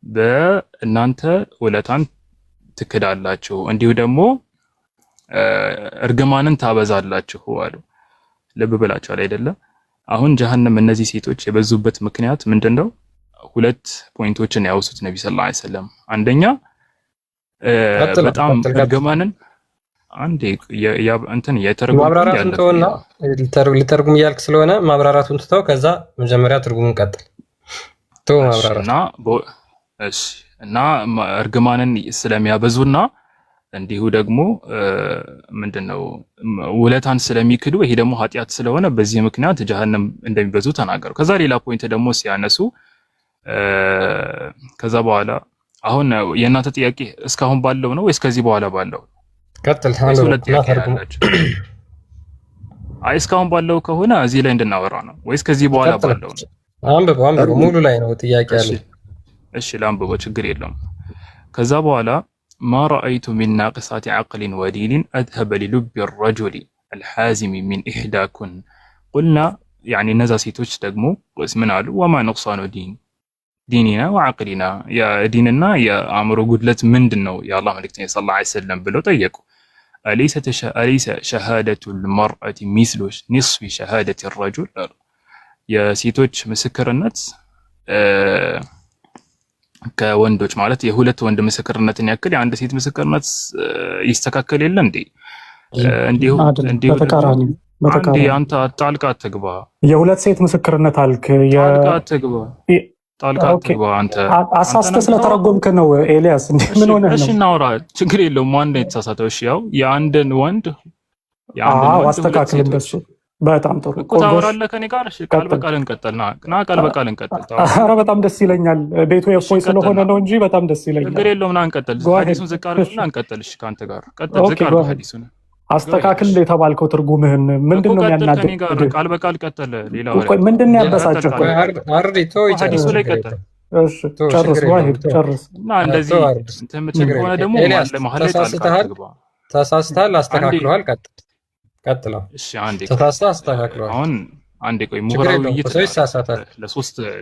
S13: በእናንተ ውለታን ትክዳላችሁ እንዲሁ ደግሞ እርግማንን ታበዛላችሁ አሉ። ልብ ብላችኋል አይደለም? አሁን ጀሃነም እነዚህ ሴቶች የበዙበት ምክንያት ምንድነው? ሁለት ፖይንቶችን ያወሱት ነብዩ ሰለላሁ ዐለይሂ ወሰለም። አንደኛ በጣም እርግማንን አንዴ እንትን የተረጉም
S4: ማብራራቱን ተውና ልተርጉም እያልክ ስለሆነ ማብራራቱን ትተው ከዛ መጀመሪያ ትርጉሙን ቀጥል። ተው ማብራራት
S13: እና እርግማንን ስለሚያበዙና እንዲሁ ደግሞ ምንድነው ውለታን ስለሚክዱ ይሄ ደግሞ ኃጢአት ስለሆነ በዚህ ምክንያት ጀሃነም እንደሚበዙ ተናገሩ። ከዛ ሌላ ፖይንት ደግሞ ሲያነሱ ከዛ በኋላ አሁን የእናንተ ጥያቄ እስካሁን ባለው ነው ወይስ ከዚህ በኋላ ባለው?
S4: ቀጥል።
S13: አይ እስካሁን ባለው ከሆነ እዚህ ላይ እንድናወራ ነው ወይስ ከዚህ በኋላ ባለው ነው?
S4: አንብበው ሙሉ ላይ ነው ጥያቄ ያለው።
S13: እሺ ላንብበው፣ ችግር የለውም። ከዛ በኋላ ما رأيت من ناقصات عقل ودين أذهب للب الرجل الحازم من إحداكن قلنا يعني نزا سيتوش دقمو من قالوا وما نقصان ديننا وعقلنا يا ديننا يا أمرو قدلت من دنو يا الله ملكتني صلى الله عليه وسلم بلو طيقوا أليس شهادة المرأة مثل نصف شهادة الرجل يا سيتوش مسكر النت ከወንዶች ማለት የሁለት ወንድ ምስክርነትን ያክል የአንድ ሴት ምስክርነት ይስተካከል የለ እንዴ? እንዲሁ አንዴ አንተ ጣልቃ አትግባ።
S10: የሁለት ሴት ምስክርነት አልክ።
S13: ጣልቃ አትግባ አንተ
S10: አሳስተህ ስለተረጎምክ ነው ኤልያስ። እንዴ ምን ሆነህ ነው?
S13: እሺ እናውራ፣ ችግር የለውም። አንድ የተሳሳተው እሺ፣ ያው የአንድን ወንድ
S10: አስተካክል እንደሱ። በጣም ጥሩ
S13: እኮ ታወራለህ ከኔ ጋር። እሺ ቃል በቃል እንቀጥል። ና ቃል በቃል እንቀጥል።
S10: ኧረ በጣም ደስ ይለኛል። ቤቱ የፎይ ስለሆነ ነው እንጂ በጣም ደስ ይለኛል።
S13: ችግር የለውም። ና እንቀጥል። ሐዲሱን ዝቅ አድርግና እንቀጥል። እሺ ካንተ ጋር ቀጥል። ዝቅ አድርግ ሐዲሱን።
S10: አስተካክል የተባልከው ትርጉምህን ምንድነው የሚያናድድ?
S13: ቃል በቃል ቀጥል። ሌላ
S10: ወሬ ምንድነው ያበሳጭህ?
S4: አርዲቶ
S13: ሐዲሱ ላይ ቀጥል።
S10: እሺ ጨርስ። ዋሂድ ጨርስ።
S13: እና እንደዚህ እንትን የምትል ከሆነ ደግሞ መሀል ላይ ጣልቃ አትግባ።
S4: ተሳስተሃል፣ አስተካክለዋል። ቀጥል።
S13: እሺ አንዴ
S4: ተሳስተህ አስተካክለዋል።
S13: አሁን አንዴ ቆይ፣ ምሁራዊ ውይይት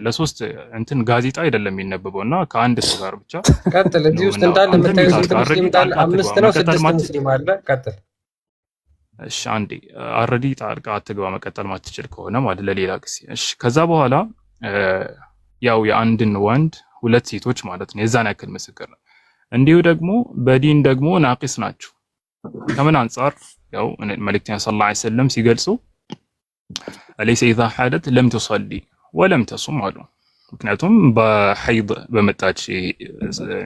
S13: ለሶስት እንትን ጋዜጣ አይደለም የሚነበበው እና ከአንድ ሰው ጋር ብቻ
S4: ቀጥል። እዚህ ውስጥ እንዳለ የምታዩት ሙስሊም እንዳለ 5 ነው 6 ሙስሊም አለ። ቀጥል።
S13: እሺ አንዴ አረዲ ጣልቃ አትግባ፣ መቀጠል ማትችል ከሆነ ማለት ለሌላ ጊዜ። እሺ ከዛ በኋላ ያው የአንድን ወንድ ሁለት ሴቶች ማለት ነው የዛን ያክል ምስክር ነው። እንዲሁ ደግሞ በዲን ደግሞ ናቂስ ናቸው። ከምን አንጻር? ያው መልእክተኛ ሰለላሁ ዐለይሂ ወሰለም ሲገልጹ አለይሰ ኢዛ ሐደት ለም ትሰሊ ወለም ተሱም አሉ። ምክንያቱም በሐይድ በመጣች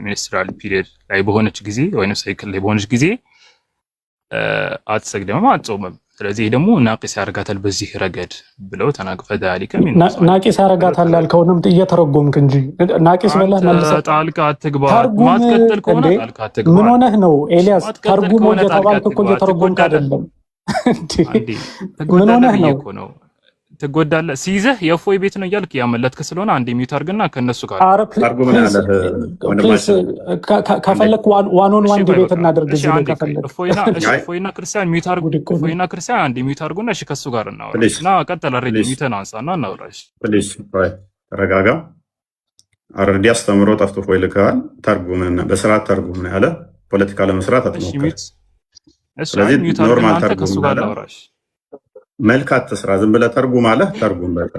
S13: ሚኒስትራል ፒሪየድ ላይ በሆነች ጊዜ ወይንም ሳይክል ላይ በሆነች ጊዜ አትሰግድም አትጾምም። ስለዚህ ደግሞ ናቂስ ያደርጋታል በዚህ ረገድ ብለው ተናግፈ ذلك من
S10: ናቂስ ያደርጋታል ያልከውንም እየተረጎምክ እንጂ ናቂስ ብለህ መልሰህ
S13: ጣልቃ አትግባ። ማትቀጥል ከሆነ ጣልቃ አትግባ።
S10: ምን ሆነህ ነው ኤልያስ? ተርጉሞ እየተባልክ እኮ እየተረጎምክ አይደለም። ምን ሆነህ ነው?
S13: ትጎዳለህ። ሲይዘህ የእፎይ ቤት ነው እያልክ ያመለጥክ ስለሆነ አንድ ሚዩት አድርግና ከነሱ ጋር
S10: ከፈለክ ዋን ኦን ዋን ዲቤት እናደርግ። እዚህ ላይ ከፈለክ
S13: እፎይና ክርስቲያን ሚዩት አድርጉ። እፎይና ክርስቲያን አንድ ሚዩት አድርጉና እሺ ከሱ ጋር እናወራ እና ቀጥል። አረዲ ሚዩትን አንሳና እናወራሽ።
S2: ፕሊዝ ተረጋጋ። አረዲ አስተምሮ ጠፍቶ ፎይ ልከዋል። ተርጉምና በስርዓት ተርጉም ያለ ፖለቲካ ለመስራት አትሞክር።
S13: ስለዚህ ኖርማል ተርጉም ከሱ ጋር እናወራሽ።
S2: መልካት ተስራ ዝም ብለህ ተርጉም አለ። ተርጉም በቃ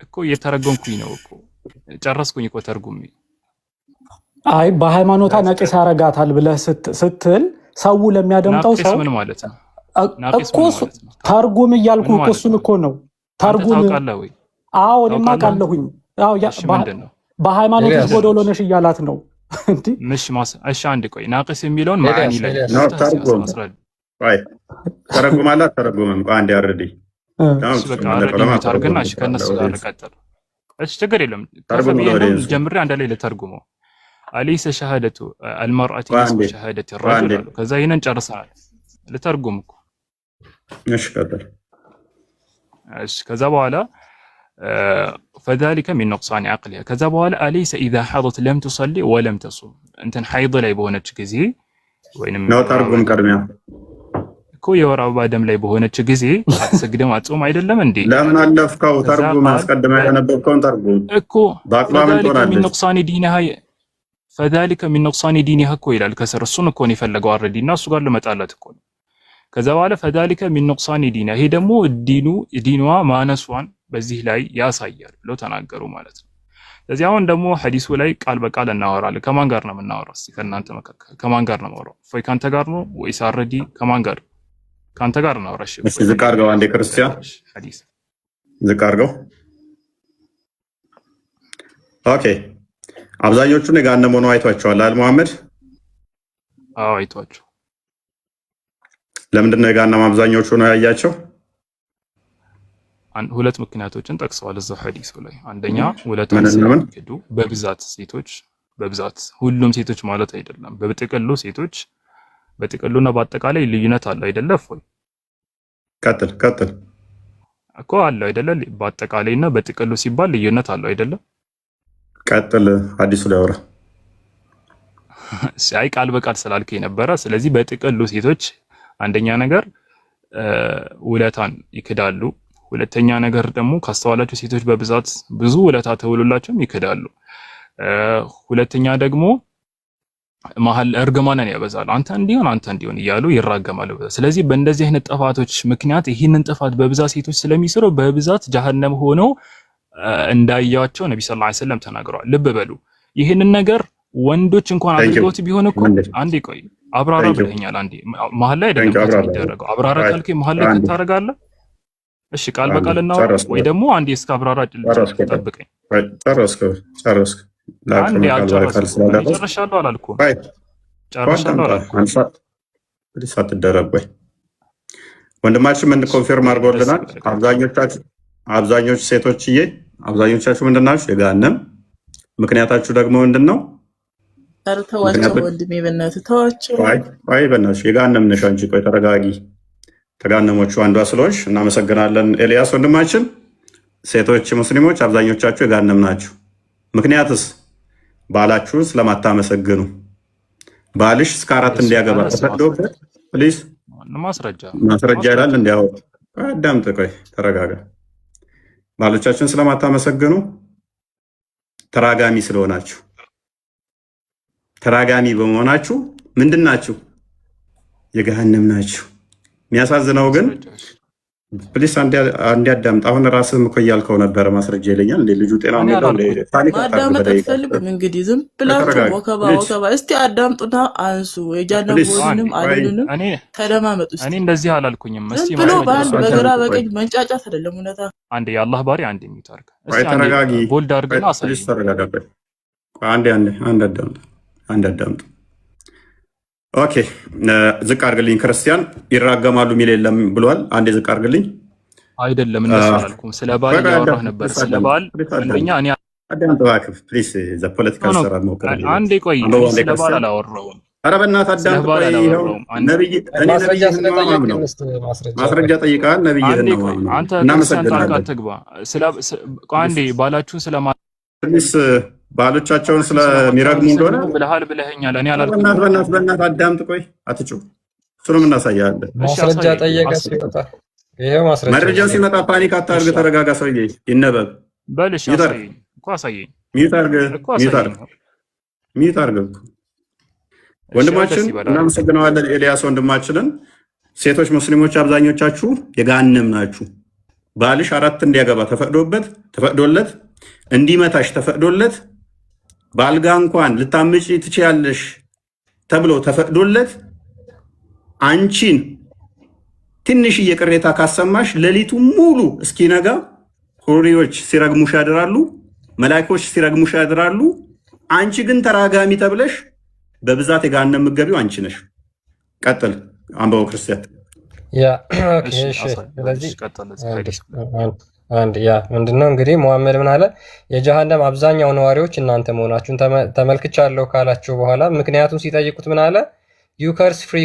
S13: እኮ እየተረጎምኩኝ ነው እኮ ጨረስኩኝ እኮ ተርጉም።
S10: አይ በሃይማኖታ ናቂስ ያረጋታል ብለህ ስትል ሰው ለሚያደምጠው ሰው
S13: ምን ማለት ነው?
S10: እኮ ተርጉም እያልኩ እኮ እሱን እኮ ነው ተርጉም። አዎ እኔማ አውቃለሁኝ። አዎ በሃይማኖት ጎዶሎ ነሽ እያላት ነው እንዴ?
S13: እሺ አንድ ቆይ ናቂስ የሚለውን ማዕኒ ላይ
S2: ተርጉም አይ ተረጉማላ ተረጉመም አንድ ያርዲ
S13: በቃ አረጋግጥና እሺ ከነሱ ጋር ቀጥል። እሺ ችግር የለም። ጀምሬ አንድ ላይ ለተርጉመው አለይሰ ሸሃደቱ አልመርአቲ ንስፉ ሸሃደቲ الرجل ከዛ ይሄንን ጨርሰናል። ለተርጉም እኮ
S2: እሺ ቀጥል።
S13: እሺ ከዛ በኋላ فذلك من نقصان عقلها ከዛ በኋላ አለይሰ اذا حضت لم تصلي ولم تصوم እንትን ሐይድ ላይ በሆነች ጊዜ ወይንም
S2: ነው ተርጉም ቀድሚያ
S13: እኮ የወር አበባ ደም ላይ በሆነች ጊዜ አትሰግድም አትጾም አይደለም እንዴ?
S2: ለምን አለፍከው? ተርጉም አስቀድመህ ያነበብከውን ተርጉም
S13: እኮ فذلك من نقصان دينها እኮ ይላል ከስር። እሱን እኮ ነው የፈለገው አረዲና እሱ ጋር ለመጣላት እኮ ነው። ከዛ በኋላ فذلك من نقصان دينها ይሄ ደግሞ ዲኗ ማነሷን በዚህ ላይ ያሳያል ብለው ተናገሩ ማለት ነው። ስለዚህ አሁን ደግሞ ሐዲሱ ላይ ቃል በቃል እናወራለን። ከማን ጋር ነው የምናወራው? እስኪ ከእናንተ መካከል ከማን ጋር ነው የማወራው? እፎይ ካንተ ጋር ነው ወይስ አረዲ ከማን ጋር? ካንተ ጋር ነው አውራሽ።
S2: እሺ ዝቅ አድርገው አንዴ ክርስቲያን
S13: ሐዲስ
S2: ዝቅ አድርገው። ኦኬ አብዛኞቹን የገሃነም ሆነው አይቷቸዋል አይደል መሐመድ?
S13: አዎ አይቷቸው።
S2: ለምንድን ነው የገሃነም አብዛኞቹ ነው ያያቸው?
S13: ሁለት ምክንያቶችን ጠቅሰዋል እዛው ሐዲሱ ላይ። አንደኛ ውለታን ስለሚክዱ በብዛት ሴቶች፣ በብዛት ሁሉም ሴቶች ማለት አይደለም፣ በጥቅሉ ሴቶች በጥቅሉና በአጠቃላይ ልዩነት አለው አይደለ? እፎይ
S2: ቀጥል
S13: እኮ አለው አይደለ? በአጠቃላይና በጥቅሉ ሲባል ልዩነት አለው አይደለ?
S2: ቀጥል ሐዲሱ ላይ አውራ።
S13: አይ ቃል በቃል ስላልከኝ ነበረ። ስለዚህ በጥቅሉ ሴቶች አንደኛ ነገር ውለታን ይክዳሉ። ሁለተኛ ነገር ደግሞ ካስተዋላቸው ሴቶች በብዛት ብዙ ውለታ ተውሎላቸውም ይክዳሉ። ሁለተኛ ደግሞ መሀል እርግማንን ያበዛሉ። አንተ እንዲሆን እያሉ ይራገማሉ። ስለዚህ በእንደዚህ አይነት ጥፋቶች ምክንያት ይህንን ጥፋት በብዛት ሴቶች ስለሚሰሩ በብዛት ጀሃነም ሆነው እንዳያቸው ነብዩ ሰለላሁ ዐለይሂ ወሰለም ተናግረዋል። ልብ በሉ ይህንን ነገር ወንዶች እንኳን አድርገውት ቢሆን እኮ አንዴ ቆይ አብራራ ብለኛል። አንዴ መሀል ላይ አይደለም የሚደረገው። አብራራ ካልከኝ መሀል ላይ ታረጋለህ። እሺ ቃል በቃል እናወራ ወይ ደግሞ አንዴ እስከ አብራራ ጠብቀኝ።
S2: ጨረስክ
S13: አንዴ ጨርሻለሁ አላልኩም። ጨርሻለሁ አላልኩም።
S2: ሳትደረግ ወይ ወንድማችን ምን ኮንፊርም አድርጎልናል። አብዛኞቹ ሴቶችዬ አብዛኞቻችሁ ምንድን ናችሁ? የገሃነም ምክንያታችሁ ደግሞ ምንድን ነው?
S14: ተዋቸው ወንድሜ በእናትህ ተዋቸው።
S2: አይ በእናትሽ የገሃነም ነሽ አንቺ። ቆይ ተረጋጊ። ከገሃነሞቹ አንዷ ስለሆንሽ እናመሰግናለን ኤልያስ ወንድማችን። ሴቶች ሙስሊሞች አብዛኞቻችሁ የገሃነም ናችሁ። ምክንያትስ ባላችሁ ስለማታመሰግኑ። ባልሽ እስከ 4 እንዲያገባ ተፈቅዶበት ፕሊዝ ማስረጃ ይላል። እንዲያው አዳምጥ። ቆይ ተረጋጋ። ባሎቻችን ስለማታመሰግኑ ተራጋሚ ስለሆናችሁ ተራጋሚ በመሆናችሁ ምንድን ናችሁ? የገሃነም ናችሁ። የሚያሳዝነው ግን ፕሊስ አንዴ አዳምጥ። አሁን ራስህም እኮ እያልከው ነበረ ማስረጃ ይለኛል እንዴ ልጁ ጤና
S14: ማዳመጥ አትፈልግም? እንግዲህ ዝም ብላችሁ ወከባ እስቲ አዳምጡና አንሱ። የጀሃነምንም አሉንም ተለማመጡ።
S13: እኔ እንደዚህ አላልኩኝም። እስቲ
S14: ብሎ በአንድ በግራ በቀኝ መንጫጫት አይደለም እውነታ።
S13: አንዴ የአላህ ባሪ አንዴ የሚታርግ
S2: እስቲ ተረጋጊ።
S13: ቦልድ አድርገና አሳይ።
S2: ፕሊስ ተረጋጋ። አንዴ አዳምጥ። ኦኬ ዝቅ አድርግልኝ። ክርስቲያን ይራገማሉ የሚል የለም ብሏል። አንዴ ዝቅ አድርግልኝ።
S13: አይደለም እንደሱ አላልኩም። ስለ ባል እያወራህ ነበር። ስለ ባል አንደኛ እኔ
S2: አዳምጥ እባክህ ፕሊስ። ዘ ፖለቲካል ሰራ ነው።
S13: አንዴ ቆይ ስለ ባል አላወራሁም።
S2: ኧረ በእናትህ አዳምጥ። ቆይ ይኸው ነብይ እኔ ማስረጃ ጠይቀሃል። ነብይ ነው
S13: አንተ ክርስቲያን ታርቃ ትግባ። አንዴ ባላችሁን ስለማ
S2: ፕሊስ ባሎቻቸውን ስለሚረግሙ እንደሆነ
S13: ብለኸኛል። እኔ አላልኩም።
S2: በእናትህ አዳምጥ። ቆይ አትጩህ። እሱንም እናሳያለን።
S4: ማስረጃ ጠየቀ ሲመጣ ይሄው ማስረጃ
S2: መረጃው ሲመጣ ፓኒክ አታርግ። ተረጋጋ። ሰውዬ ይነበብ
S13: በልሽ አሳየኝ።
S2: ሚዩት አርግ። ወንድማችን እናመሰግነዋለን። ኤልያስ ወንድማችንን። ሴቶች ሙስሊሞች አብዛኞቻችሁ የገሃነም ናችሁ። ባልሽ 4 እንዲያገባ ተፈቅዶለት እንዲመታሽ ተፈቅዶለት ባልጋ እንኳን ልታምጪ ትችያለሽ ተብሎ ተፈቅዶለት አንቺን ትንሽዬ ቅሬታ ካሰማሽ ሌሊቱ ሙሉ እስኪነጋ ሁሪዎች ሲረግሙሽ ያድራሉ፣ መላእክቶች ሲረግሙሽ ያድራሉ። አንቺ ግን ተራጋሚ ተብለሽ በብዛት የገሃነም ምገቢው አንቺ ነሽ። ቀጥል አንበው ክርስቲያን።
S4: ምንድነው እንግዲህ ሙሐመድ ምን አለ? የጀሃነም አብዛኛው ነዋሪዎች እናንተ መሆናችሁን ተመልክቻለሁ ካላችሁ በኋላ ምክንያቱም ሲጠይቁት ምን አለ? ዩ ከርስ ፍሪ